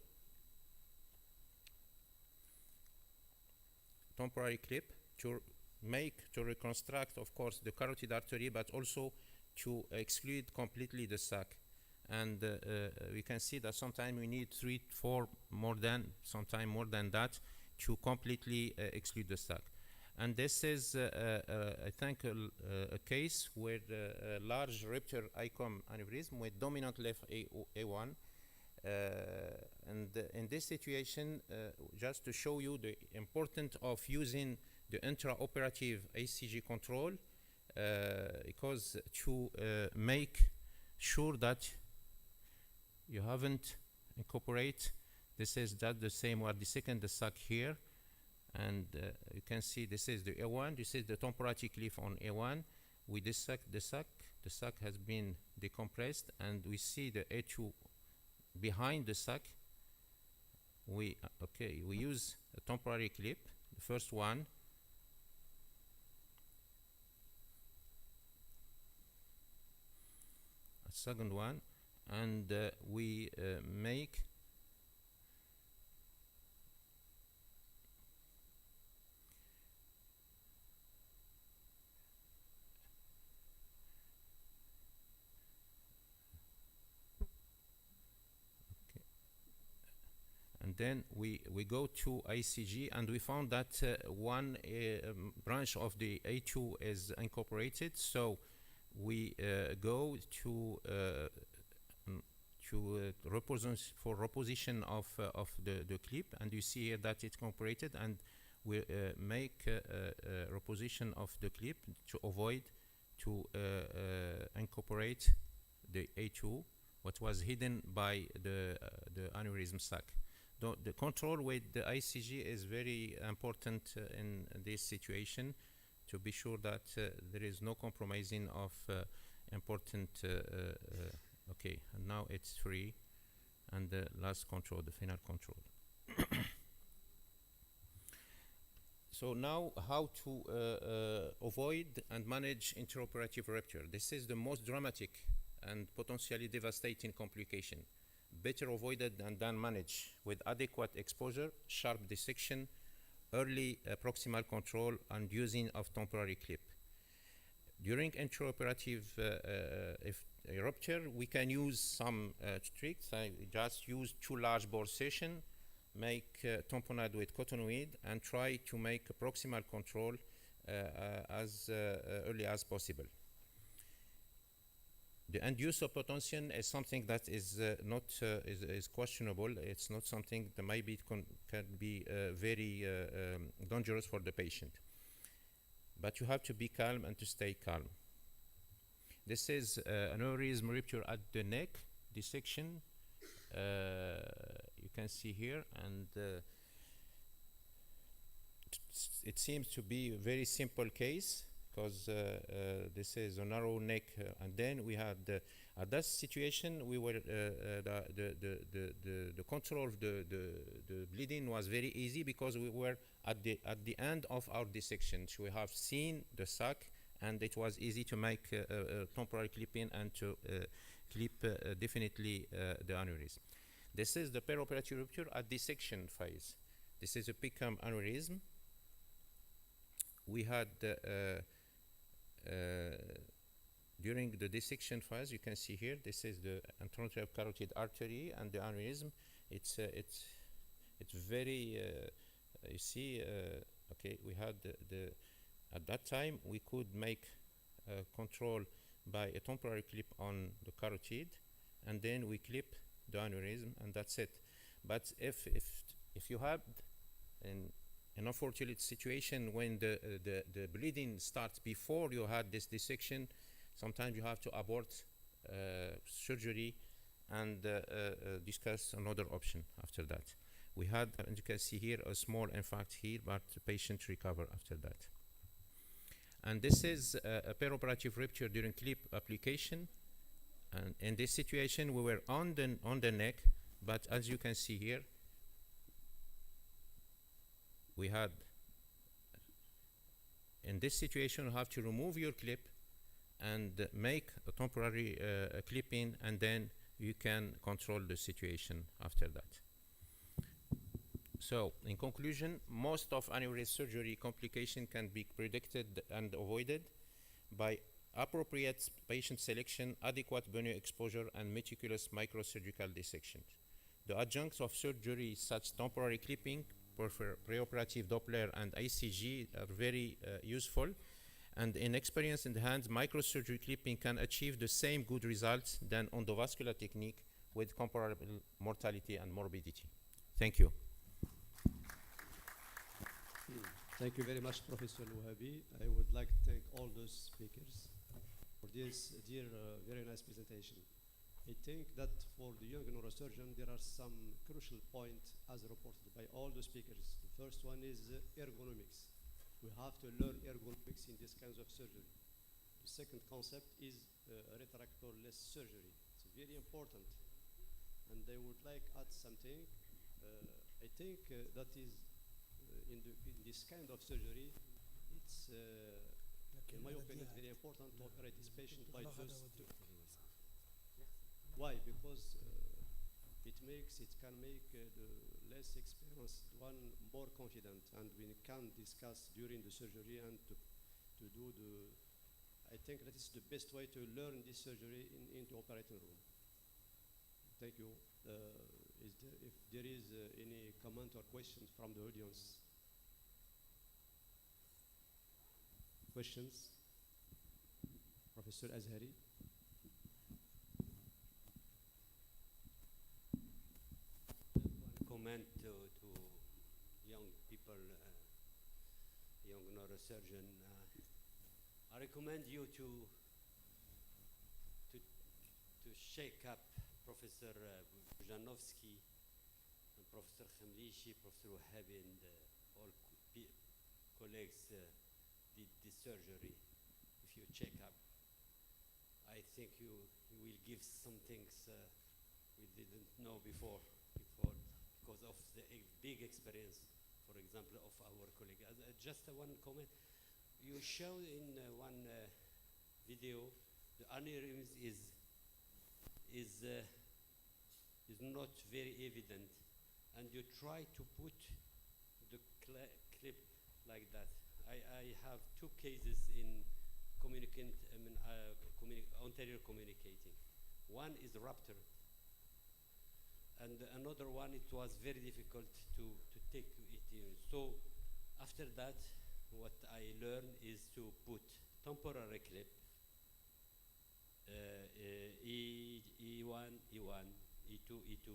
temporary clip to reconstruct, of course, the carotid artery, but also to exclude completely the sac. And we can see that sometimes we need 3, 4, sometimes more than that, to completely exclude the sac. And this is, I think, a case with a large rupture ICOM aneurysm with dominant left A1. And in this situation, just to show you the importance of using the intraoperative ACG control, because to make sure that you haven't incorporate, this is just the same, we are dissecting the sac here, and you can see this is the A1, this is the temporal clip on A1. We dissect the sac has been decompressed, and we see the A2 behind the sac. We use a temporary clip, the first one, second one, and we make and then we go to ICG, and we found that one branch of the A2 is incorporated, so we go to reposition of the clip, and you see here that it's incorporated, and we make reposition of the clip to avoid to incorporate the A2, what was hidden by the aneurysm sac. The control with the ICG is very important in this situation, to be sure that there is no compromising of important. Okay, and now it's free, and the last control, the final control. So now, how to avoid and manage interoperative rupture. This is the most dramatic and potentially devastating complication. Better avoided than managed with adequate exposure, sharp dissection, early proximal control, and using of temporary clip. During intraoperative rupture, we can use some tricks. I just use 2 large bore session, make tamponade with cottonoid, and try to make a proximal control as early as possible. The end use of potentium is something that is not is questionable. It's not something that maybe can be very dangerous for the patient. But you have to be calm and to stay calm. This is aneurysm rupture at the neck, dissection. You can see here, and it seems to be a very simple case, because this is a narrow neck, and then we had at that situation we were the control of the bleeding was very easy, because we were at the end of our dissection. So we have seen the sac, and it was easy to make a temporary clipping and to clip definitely the aneurysm. This is the perioperative rupture at dissection phase. This is a Mca aneurysm. We had during the dissection phase, you can see here, this is the anteronative carotid artery and the aneurysm. It's very, you see, okay, we had at that time, we could make control by a temporary clip on the carotid, and then we clip the aneurysm, and that's it. But if you have an unfortunate situation when the bleeding starts before you had this dissection, sometimes you have to abort surgery and discuss another option after that. We had, and you can see here, a small infarct here, but the patient recovered after that. And this is a perioperative rupture during clip application. And in this situation, we were on the neck, but as you can see here, we had, in this situation, you have to remove your clip and make a temporary clipping, and then you can control the situation after that. So, in conclusion, most of aneurysm surgery complication can be predicted and avoided by appropriate patient selection, adequate bony exposure, and meticulous microsurgical dissection. The adjuncts of surgery, such temporary clipping, preoperative Doppler, and ICG, are very useful. And in experience in the hands, microsurgery clipping can achieve the same good results than endovascular technique with comparable mortality and morbidity. Thank you. Thank you very much, Professor Wahabi. I would like to thank all those speakers for this very nice presentation. I think that for the young neurosurgeon, there are some crucial points as reported by all the speakers. The first one is ergonomics. We have to learn ergonomics in these kinds of surgery. The second concept is retractor-less surgery. It's very important. And I would like to add something. I think that is in this kind of surgery, it's, in my opinion, very important to operate this patient by just Why? Because it can make the less experienced one more confident, and we can discuss during the surgery and to do the. I think that is the best way to learn this surgery into operating room. Thank you. If there is any comment or questions from the audience. Questions? Professor Azhari. Comment to young people, young neurosurgeon. I recommend you to shake up Professor Bujanovsky and Professor Khamlishi, Professor Wahabi, and all colleagues did this surgery. If you check up, I think you will give some things we didn't know before because of the big experience, for example, of our colleague. Just one comment. You showed in one video the aneurysm is not very evident, and you try to put the clip like that. I have two cases in anterior communicating. One is Rapture, and another one, it was very difficult to take it in. So after that, what I learned is to put temporary clip, E1, E1, E2, E2,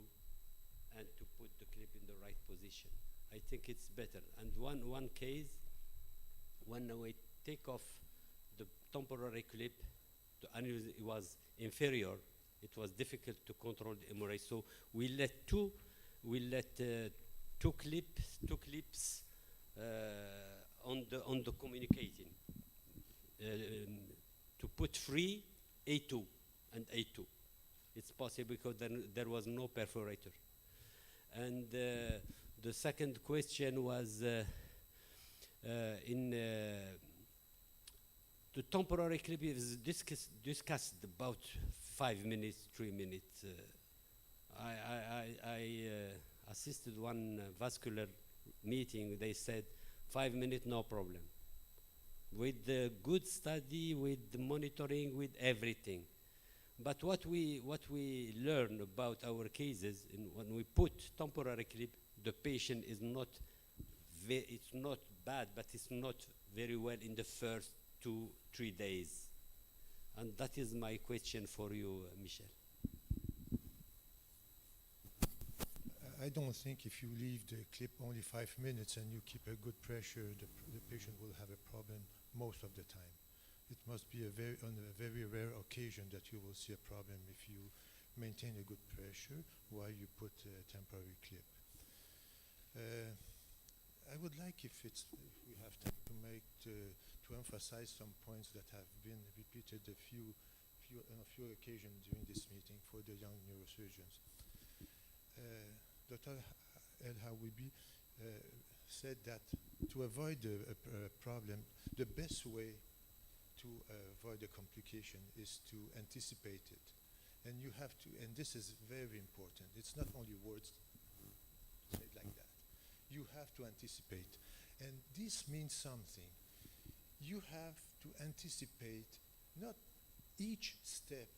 and to put the clip in the right position. I think it's better. And one case, when we take off the temporary clip, the aneurysm was inferior. It was difficult to control the MRI, so we let two clips on the communicating to put free A2 and A2. It's possible because then there was no perforator. And the second question was in the temporary clip is discussed about 5 minutes, 3 minutes. I assisted one vascular meeting. They said 5 minutes, no problem. With the good study, with the monitoring, with everything. But what we learn about our cases, when we put temporary clip, the patient is not it's not bad, but it's not very well in the first 2-3 days. And that is my question for you, Michel. I don't think if you leave the clip only 5 minutes and you keep a good pressure, the patient will have a problem most of the time. It must be on a very rare occasion that you will see a problem if you maintain a good pressure while you put a temporary clip. I would like, if we have time, to emphasize some points that have been repeated on a few occasions during this meeting for the young neurosurgeons. Dr. El Hawibi said that to avoid a problem, the best way to avoid a complication is to anticipate it. And you have to, and this is very important. It's not only words said like that. You have to anticipate. And this means something. You have to anticipate not each step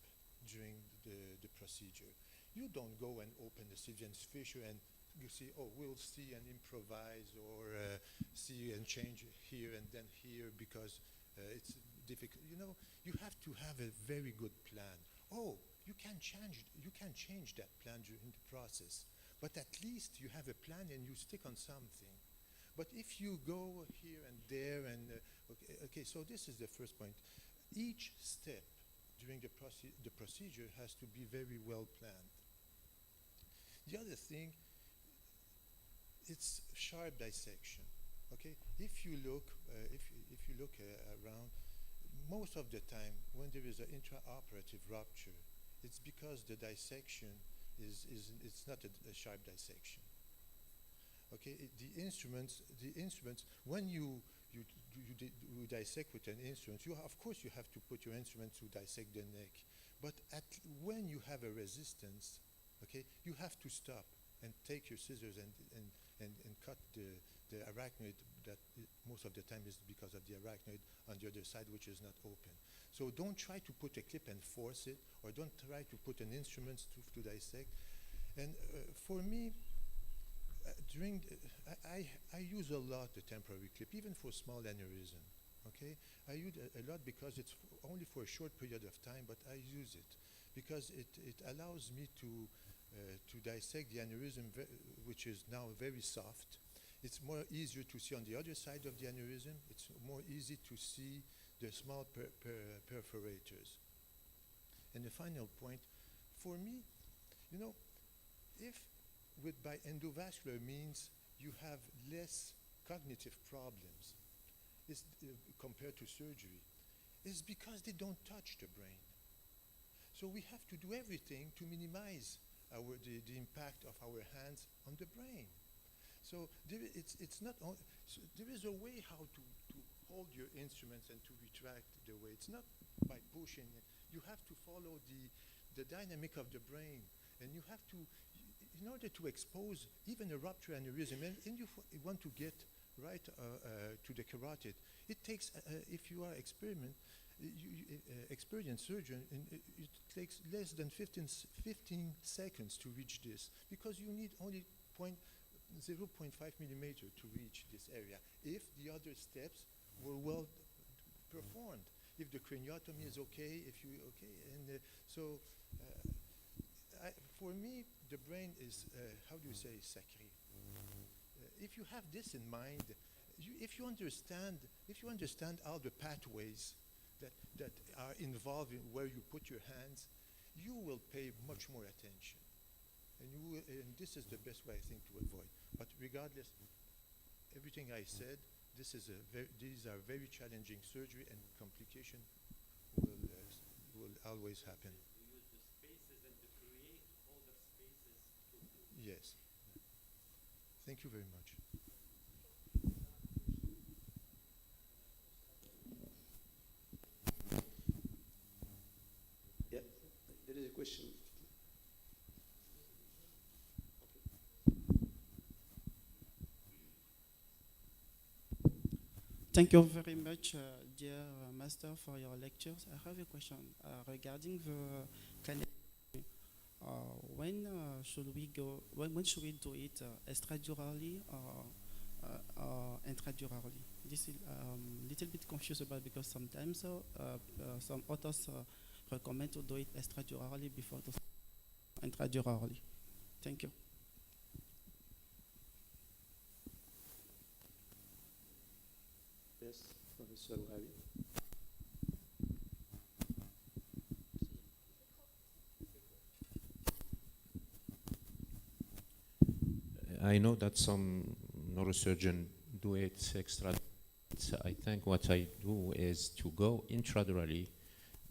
during the procedure. You don't go and open the Sylvian's fissure and you see, oh, we'll see and improvise or see and change here and then here because it's difficult. You know, you have to have a very good plan. Oh, you can change that plan during the process, but at least you have a plan and you stick on something. But if you go here and there and okay, so this is the first point. Each step during the procedure has to be very well planned. The other thing, it's sharp dissection. Okay, if you look around, most of the time when there is an intraoperative rupture, it's because the dissection it's not a sharp dissection. Okay, the instruments. When you dissect with an instrument, of course you have to put your instrument to dissect the neck, But when you have a resistance, okay, you have to stop and take your scissors and cut the arachnoid that most of the time is because of the arachnoid on the other side, which is not open. So don't try to put a clip and force it, or don't try to put an instrument to dissect. And for me, I use a lot the temporary clip, even for small aneurysm. Okay, I use a lot because it's only for a short period of time, but I use it because it allows me to dissect the aneurysm, which is now very soft. It's more easier to see on the other side of the aneurysm. It's more easy to see the small perforators. And the final point, for me, you know, if by endovascular means you have less cognitive problems compared to surgery, is because they don't touch the brain. So we have to do everything to minimize the impact of our hands on the brain. So it's not so there is a way how to hold your instruments and to retract the weight. It's not by pushing it. You have to follow the dynamic of the brain, and you have to, in order to expose even a rupture aneurysm, and you want to get right to the carotid. It takes, if you are experienced surgeon, it takes less than 15 seconds to reach this, because you need only 0.5 millimeter to reach this area if the other steps were well performed. If the craniotomy is okay, and for me, the brain is, how do you say, sacré. If you have this in mind, if you understand all the pathways that are involved in where you put your hands, you will pay much more attention. And this is the best way, I think, to avoid. But regardless, everything I said, these are very challenging surgery, and complication will always happen. You use the spaces and to create other spaces. Yes. Thank you very much. Yeah, there is a question. Thank you very much, dear Master, for your lectures. I have a question regarding the clinic. When should we go? When should we do it extradurally or intradurally? This is a little bit confused about, because sometimes some authors recommend to do it extradurally before to intradurally. Thank you. Yes, Professor Wahabi. I know that some neurosurgeons do it extra. I think what I do is to go intradurally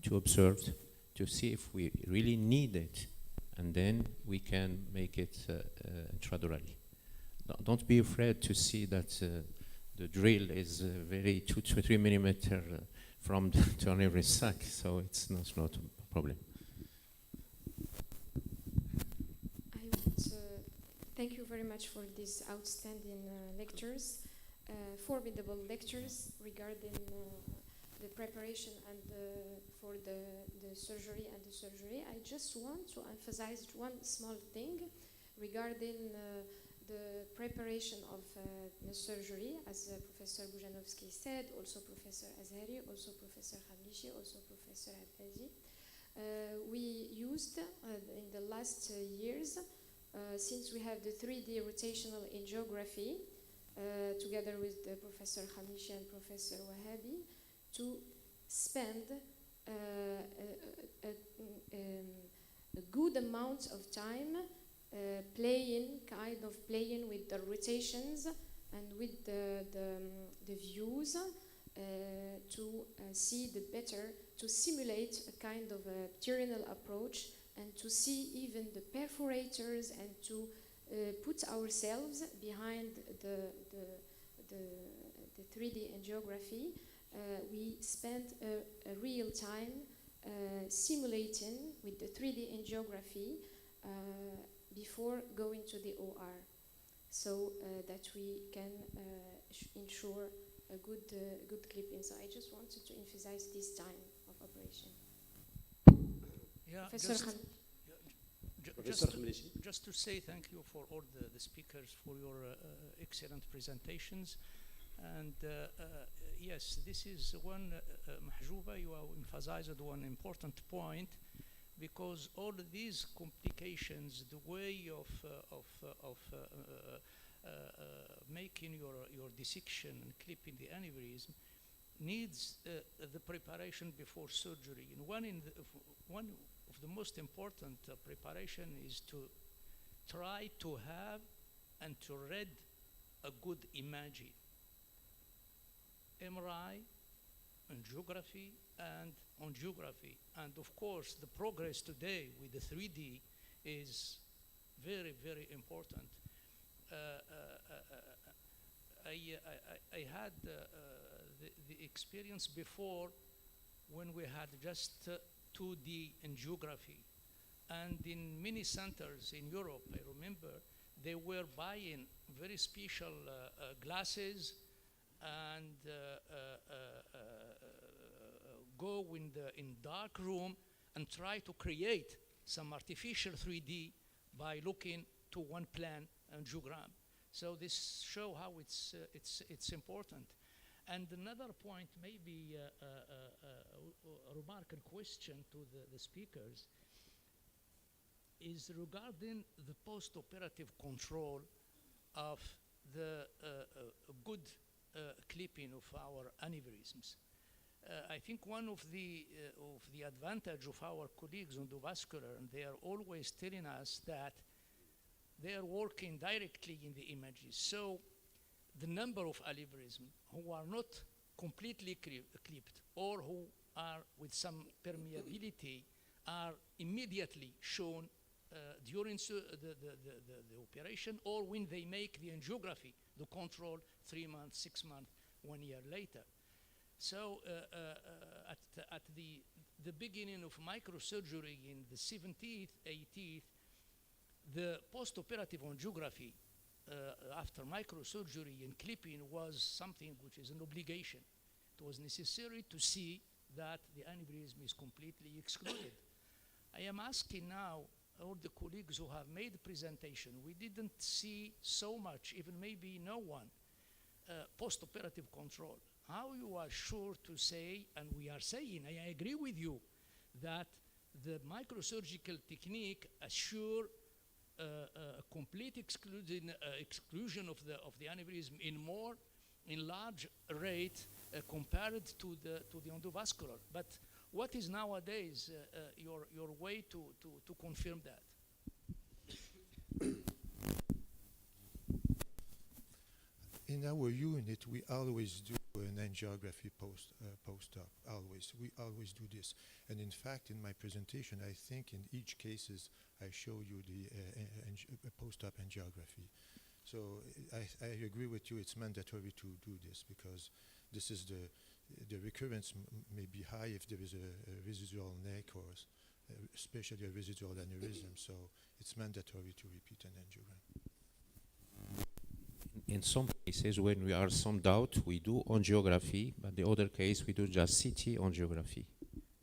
to observe, to see if we really need it, and then we can make it intradurally. Don't be afraid to see that the drill is very 2 to 3 millimeter from the tornado sac, so it's not a problem. Thank you very much for these outstanding lectures, formidable lectures regarding the preparation and for the surgery and the surgery. I just want to emphasize one small thing regarding the preparation of the surgery, as Professor Bujanovsky said, also Professor Azhari, also Professor Khamlichi, also Professor Abadi. We used in the last years, since we have the 3D rotational angiography, together with Professor Khamlichi and Professor Wahabi, to spend a good amount of time playing with the rotations and with the views to see the better, to simulate a kind of a terminal approach, and to see even the perforators, and to put ourselves behind the 3D angiography. We spent a real time simulating with the 3D angiography before going to the OR, so that we can ensure a good clipping. So I just wanted to emphasize this time of operation. Yeah, Professor just to say thank you for all the speakers for your excellent presentations. And yes, this is one, Mahjouba, you have emphasized one important point, because all of these complications, the way of making your dissection and clipping the aneurysm needs the preparation before surgery. And one of the most important preparation is to try to have and to read a good imaging. MRI, angiography, and angiography. And of course, the progress today with the 3D is very, very important. I had the experience before when we had just 2D angiography. And in many centers in Europe, I remember, they were buying very special glasses and go in dark room and try to create some artificial 3D by looking to one plan angiogram. So this show how it's important. And another point, maybe a remark and question to the speakers, is regarding the post-operative control of the good clipping of our aneurysms. I think one of the advantage of our colleagues on the vascular, and they are always telling us that they are working directly in the images. So the number of aneurysms who are not completely clipped or who are with some permeability are immediately shown during the operation, or when they make the angiography, the control 3 months, 6 months, 1 year later. So at the beginning of microsurgery in the 17th, 18th, the post-operative angiography after microsurgery and clipping was something which is an obligation. It was necessary to see that the aneurysm is completely excluded. I am asking now all the colleagues who have made the presentation, we didn't see so much, even maybe no one, post-operative control. How you are sure to say, and we are saying, I agree with you, that the microsurgical technique assure complete exclusion of the aneurysm in large rate compared to the endovascular. But what is nowadays your way to confirm that? In our unit, we always do an angiography post-op, always. We always do this. And in fact, in my presentation, I think in each cases, I show you the post-op angiography. So I agree with you, it's mandatory to do this because this is the recurrence may be high if there is a residual neck or especially a residual aneurysm. So it's mandatory to repeat an angiogram. In some cases, when we are some doubt, we do angiography, but the other case, we do just CT angiography.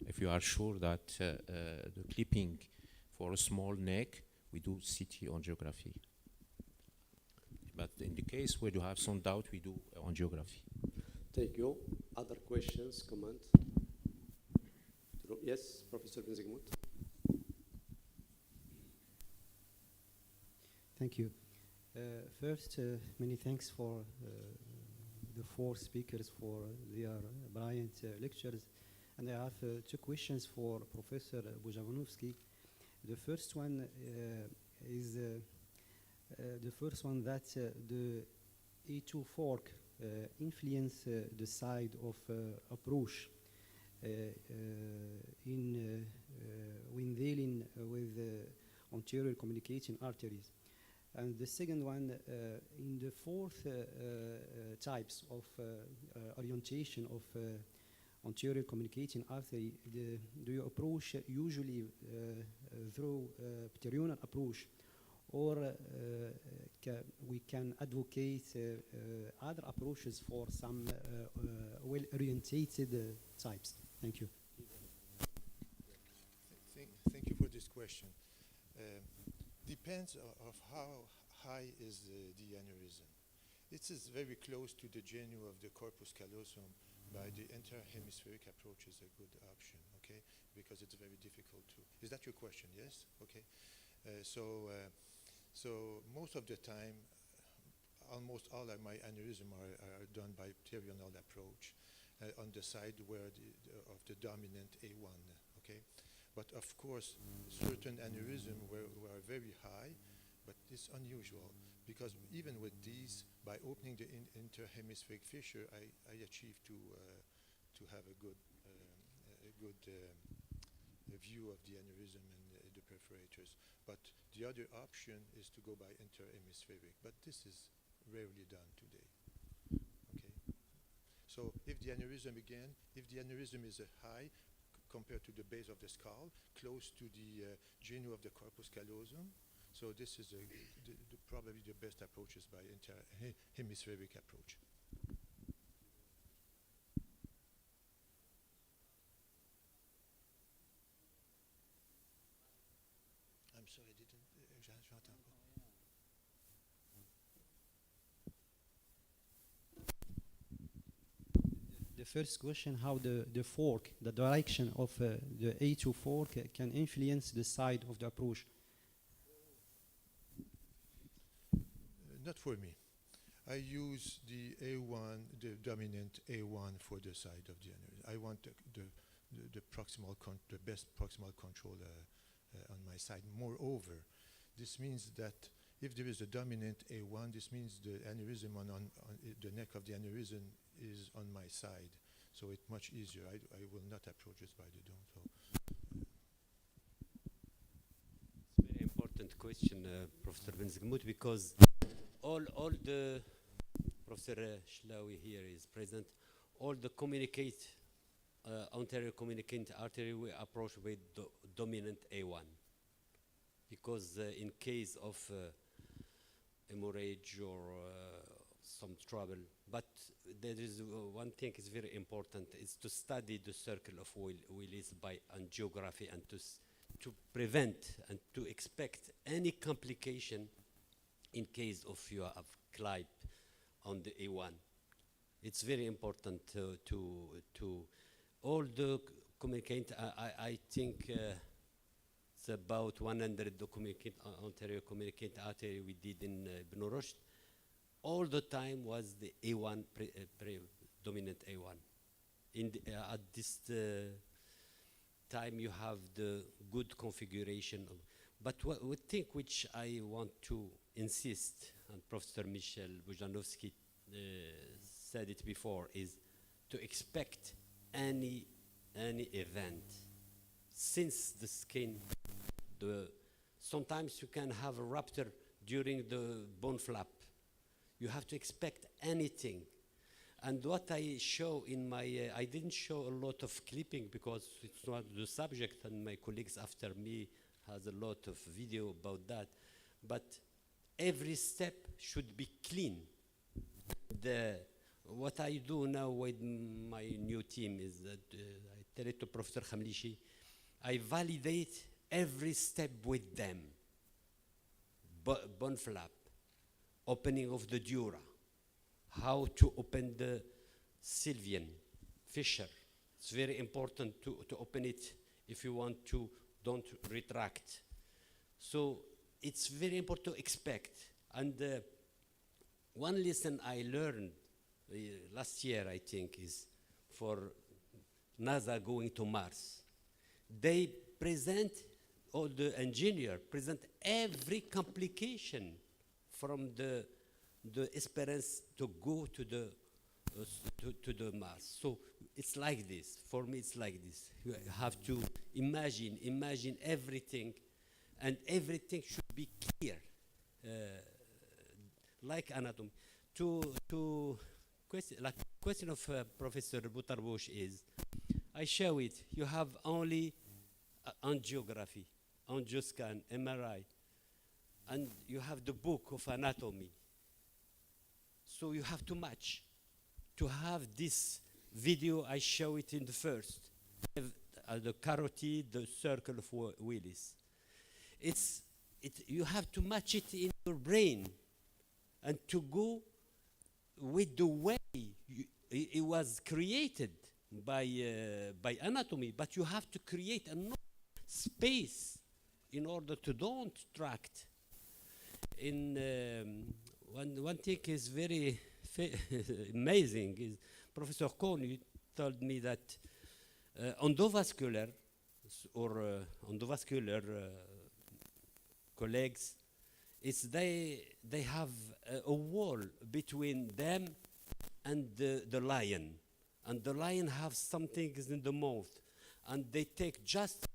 If you are sure that the clipping for a small neck, we do CT angiography. But in the case where you have some doubt, we do angiography. Thank you. Other questions, comments? Yes, Professor Benzigmut. Thank you. First, many thanks for the 4 speakers for their brilliant lectures. And I have 2 questions for Professor Bujavanovsky. The first one is that the E2 fork influence the side of approach when dealing with anterior communicating arteries. And the second one, in the 4th types of orientation anterior communicating artery, do you approach usually through pterional approach, or we can advocate other approaches for some well-orientated types? Thank you. Thank you for this question. Depends of how high is the aneurysm. This is very close to the genu of the corpus callosum. By the interhemispheric approach is a good option, okay? Because it's very difficult to. Is that your question? Yes. Okay. So most of the time, almost all of my aneurysm are done by pterional approach on the side where of the dominant A1. Okay. But of course, certain aneurysm were very high, but it's unusual because even with these, by opening the interhemispheric fissure, I achieved to have a good view of the aneurysm and the perforators. But the other option is to go by interhemispheric, but this is rarely done today. Okay. So if the aneurysm is a high compared to the base of the skull, close to the genu of the corpus callosum, so this is probably the best approaches by interhemispheric approach. I'm sorry, I didn't. J'entends pas. The first question, how the fork, the direction of the A2 fork can influence the side of the approach. Not for me. I use the A1, the dominant A1 for the side of the aneurysm. I want the proximal, the best proximal control on my side. Moreover, this means that if there is a dominant A1, this means the aneurysm on the neck of the aneurysm is on my side. So it's much easier. I will not approach this by the dome. So. It's a very important question, Professor Benzgmout, because all the Professor Shlawi here is present. All the anterior communicating artery we approach with the dominant A1, because in case of hemorrhage or some trouble. But there is one thing is very important, is to study the circle of Willis by angiography and to prevent and to expect any complication in case of you have clip on the A1. It's very important to all the communicate. I think it's about 100 anterior communicate artery we did in Ibn Rushd. All the time was the A1 dominant A1. At this time you have the good configuration. But one thing which I want to insist, and Professor Michel Bujanowski said it before, is to expect any event. Since the skin, sometimes you can have a rupture during the bone flap. You have to expect anything. And what I show in my, I didn't show a lot of clipping because it's not the subject, and my colleagues after me has a lot of video about that. But every step should be clean. What I do now with my new team is that I tell it to Professor Khamlishi, I validate every step with them. Bone flap, opening of the dura, how to open the sylvian fissure. It's very important to open it if you want to, don't retract. So it's very important to expect. And one lesson I learned last year, I think, is for NASA going to Mars. They present, all the engineer present every complication from the experience to go to the Mars. So it's like this. For me, it's like this. You have to imagine everything, and everything should be clear, like anatomy. To question of Professor Butterbush is, I show it. You have only angiography, angioscan, MRI, and you have the book of anatomy. So you have to match. To have this video, I show it in the first. The carotid, the circle of Willis. You have to match it in your brain and to go with the way it was created by anatomy, but you have to create a space in order to don't tract. One thing is very amazing is Professor Kohn told me that endovascular colleagues, they have a wall between them and the lion, and the lion have some things in the mouth, and they take just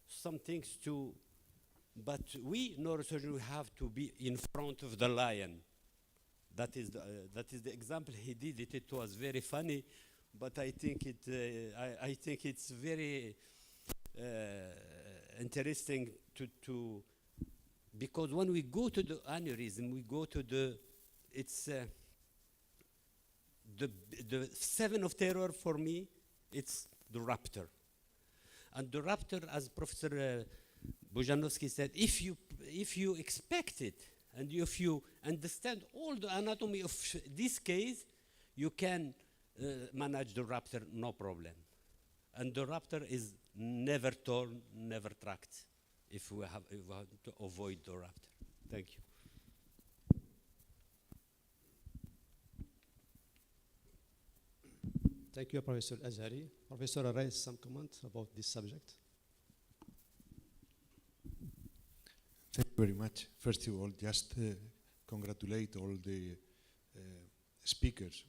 some things to, but we neurosurgeons have to be in front of the lion. That is the example he did. It was very funny, but I think it's very interesting to because when we go to the aneurysm, we go to the seven of terror for me. It's the Rapture, and the Rapture, as Professor Bojanowski said, if you expect it and if you understand all the anatomy of this case, you can manage the Rapture no problem. And the Rapture is never torn, never tracked, if we have to avoid the Rapture. Thank you. Thank you, Professor Azhari. Professor raised some comments about this subject. Thank you very much. First of all, just congratulate all the speakers.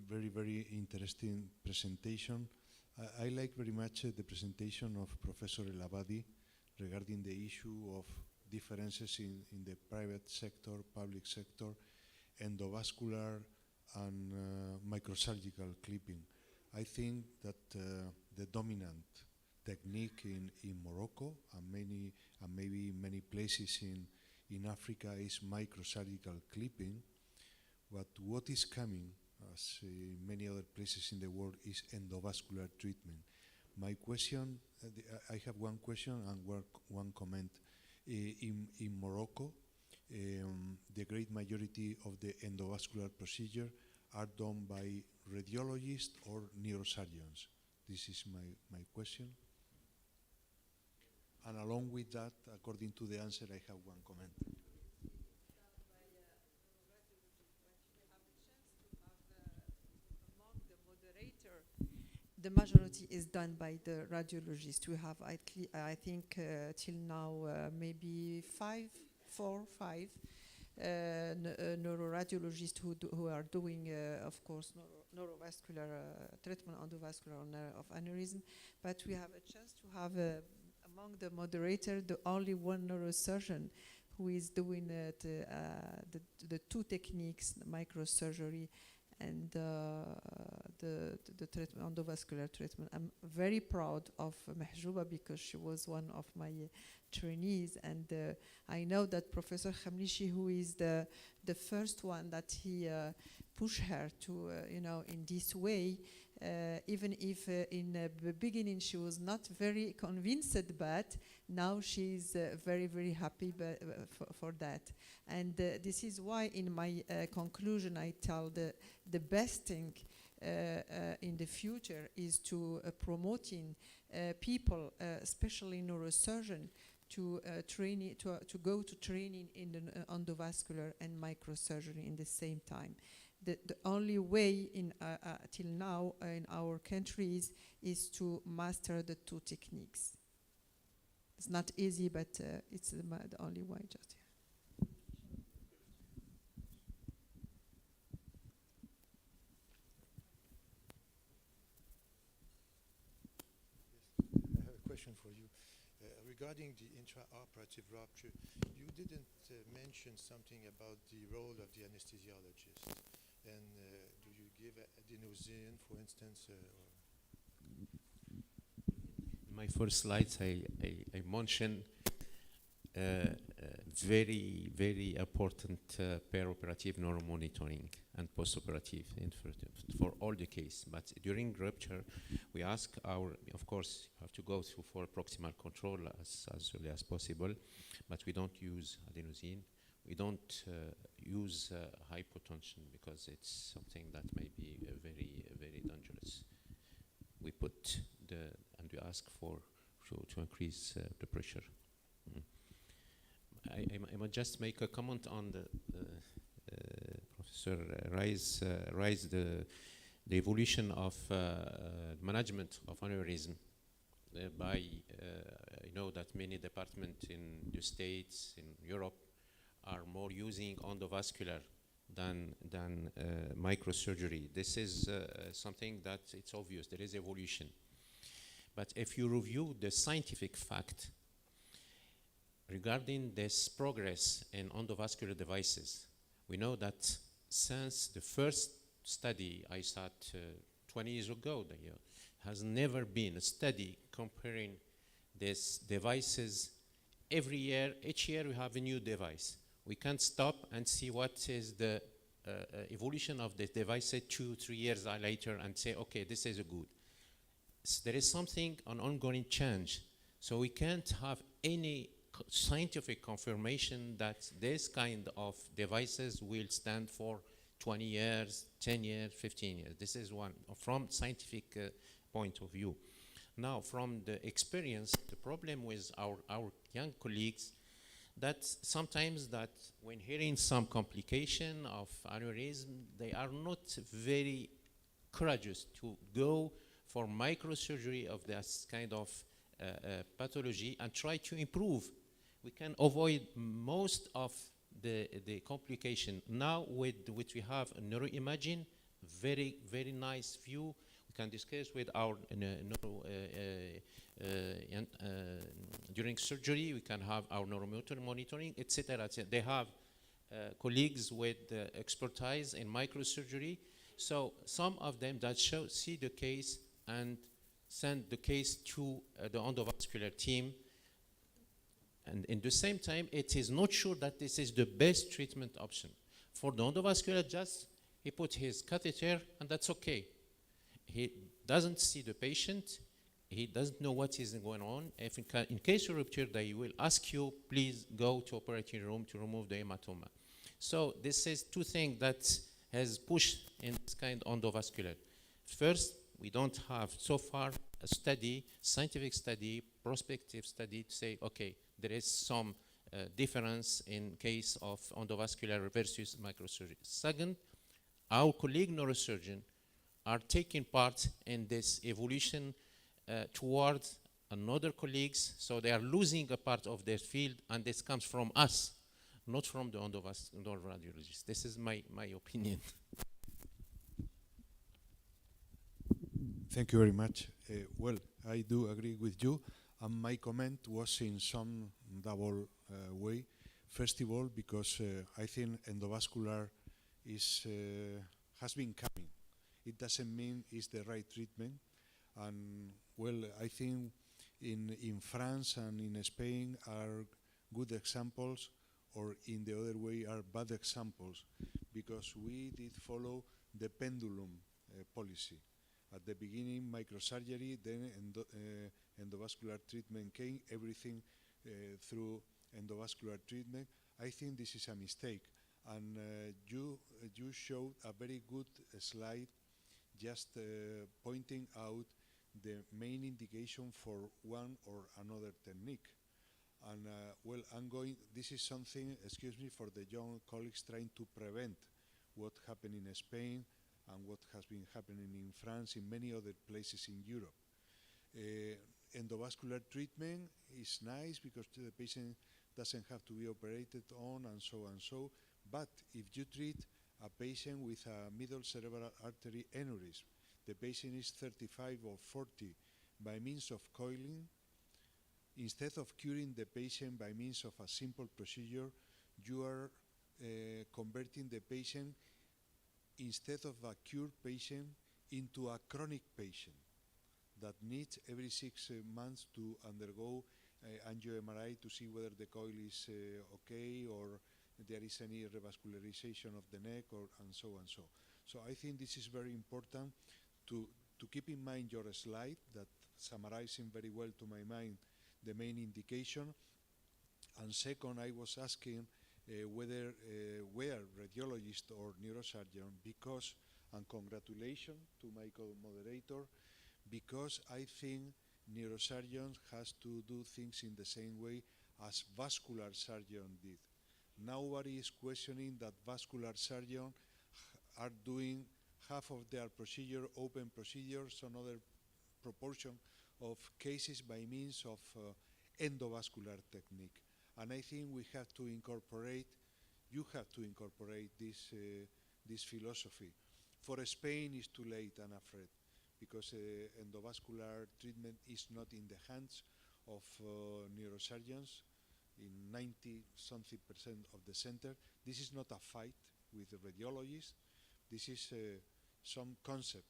Very, very interesting presentation. I like very much the presentation of Professor El Abadi regarding the issue of differences in the private sector, public sector, endovascular and microsurgical clipping. I think that the dominant technique in Morocco and maybe many places in Africa is microsurgical clipping. But what is coming, as in many other places in the world, is endovascular treatment. My question, I have one question and one comment. In Morocco, the great majority of the endovascular procedure are done by radiologists or neurosurgeons. This is my question. And along with that, according to the answer, I have one comment. The majority is done by the radiologist. We have, I think, till now, maybe four, five neuroradiologists who are doing, of course, neurovascular treatment, endovascular of aneurysm. But we have a chance to have, among the moderator, the only one neurosurgeon who is doing the two techniques, the microsurgery and the treatment, endovascular treatment. I'm very proud of Mahjouba because she was one of my trainees, and I know that Professor Khamlichi, who is the first one that he pushed her to, in this way, even if in the beginning she was not very convinced, but now she's very, very happy for that. And this is why in my conclusion I tell the best thing in the future is to promoting people, especially neurosurgeon, to go to training in the endovascular and microsurgery in the same time. The only way till now in our countries is to master the two techniques. It's not easy, but it's the only way. Just I have a question for you. Regarding the intraoperative rupture, you didn't mention something about the role of the anesthesiologist. And do you give adenosine, for instance? In my first slides, I mentioned very, very important perioperative neuromonitoring and postoperative for all the case. But during rupture, we ask of course, you have to go through for proximal control as early as possible, but we don't use adenosine. We don't use hypotension because it's something that may be very, very dangerous. We put and we ask to increase the pressure. I might just make a comment on the Professor raised the evolution of management of aneurysm by I know that many departments in the States, in Europe, are more using endovascular than microsurgery. This is something that it's obvious, there is evolution. But if you review the scientific fact regarding this progress in endovascular devices, we know that since the first study I started 20 years ago, there has never been a study comparing these devices. Every year, each year we have a new device. We can't stop and see what is the evolution of the device 2-3 years later and say, okay, this is good. So there is something, an ongoing change. So we can't have any scientific confirmation that this kind of devices will stand for 20 years, 10 years, 15 years. This is one from scientific point of view. Now, from the experience, the problem with our young colleagues, that sometimes that when hearing some complication of aneurysm, they are not very courageous to go for microsurgery of this kind of pathology and try to improve. We can avoid most of the complication. Now with which we have a neuroimaging, very, very nice view. We can discuss with our during surgery, we can have our neuromotor monitoring, etc. They have colleagues with expertise in microsurgery. So some of them that see the case and send the case to the endovascular team. And in the same time, it is not sure that this is the best treatment option. For the endovascular, just he put his catheter and that's okay. He doesn't see the patient. He doesn't know what is going on. If in case of rupture, they will ask you, please go to operating room to remove the hematoma. So this is two things that has pushed in this kind of endovascular. First, we don't have so far a study, scientific study, prospective study to say, okay, there is some difference in case of endovascular versus microsurgery. Second, our colleague neurosurgeon are taking part in this evolution towards another colleagues, so they are losing a part of their field, and this comes from us, not from the endovascular radiologists. This is my opinion. Thank you very much. Well, I do agree with you, and my comment was in some double way. First of all, because I think endovascular has been coming. It doesn't mean it's the right treatment. And well, I think in France and in Spain are good examples, or in the other way are bad examples, because we did follow the pendulum policy. At the beginning, microsurgery, then endovascular treatment came, everything through endovascular treatment. I think this is a mistake. And you showed a very good slide just pointing out the main indication for one or another technique. And well, this is something, excuse me, for the young colleagues trying to prevent what happened in Spain and what has been happening in France, in many other places in Europe. Endovascular treatment is nice because the patient doesn't have to be operated on and so, but if you treat a patient with a middle cerebral artery aneurysm, the patient is 35 or 40, by means of coiling, instead of curing the patient by means of a simple procedure, you are converting the patient instead of a cured patient into a chronic patient that needs every 6 months to undergo angio-MRI to see whether the coil is okay or there is any revascularization of the neck and so and so. So I think this is very important to keep in mind your slide that summarizing very well to my mind the main indication. And second, I was asking whether were radiologist or neurosurgeon because, and congratulations to my co-moderator, because I think neurosurgeons has to do things in the same way as vascular surgeon did. Nobody is questioning that vascular surgeons are doing half of their procedure open procedures, another proportion of cases by means of endovascular technique. And I think we have to incorporate, you have to incorporate this philosophy. For Spain, it's too late, I'm afraid, because endovascular treatment is not in the hands of neurosurgeons in 90-something% of the center. This is not a fight with the radiologists. This is some concept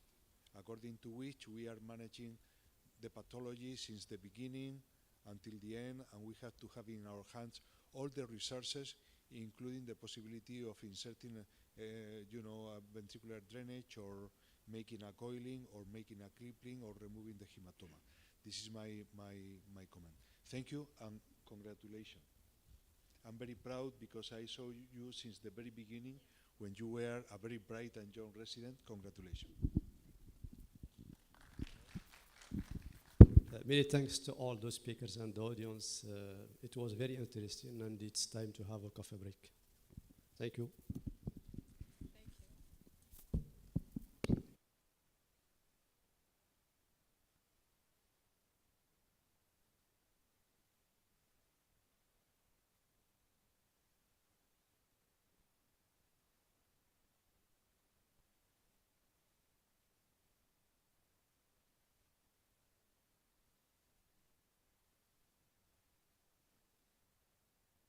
according to which we are managing the pathology since the beginning until the end, and we have to have in our hands all the resources, including the possibility of inserting a ventricular drainage or making a coiling or making a crippling or removing the hematoma. This is my comment. Thank you and congratulations. I'm very proud because I saw you since the very beginning when you were a very bright and young resident. Congratulations. Many thanks to all those speakers and the audience. It was very interesting, and it's time to have a coffee break. Thank you.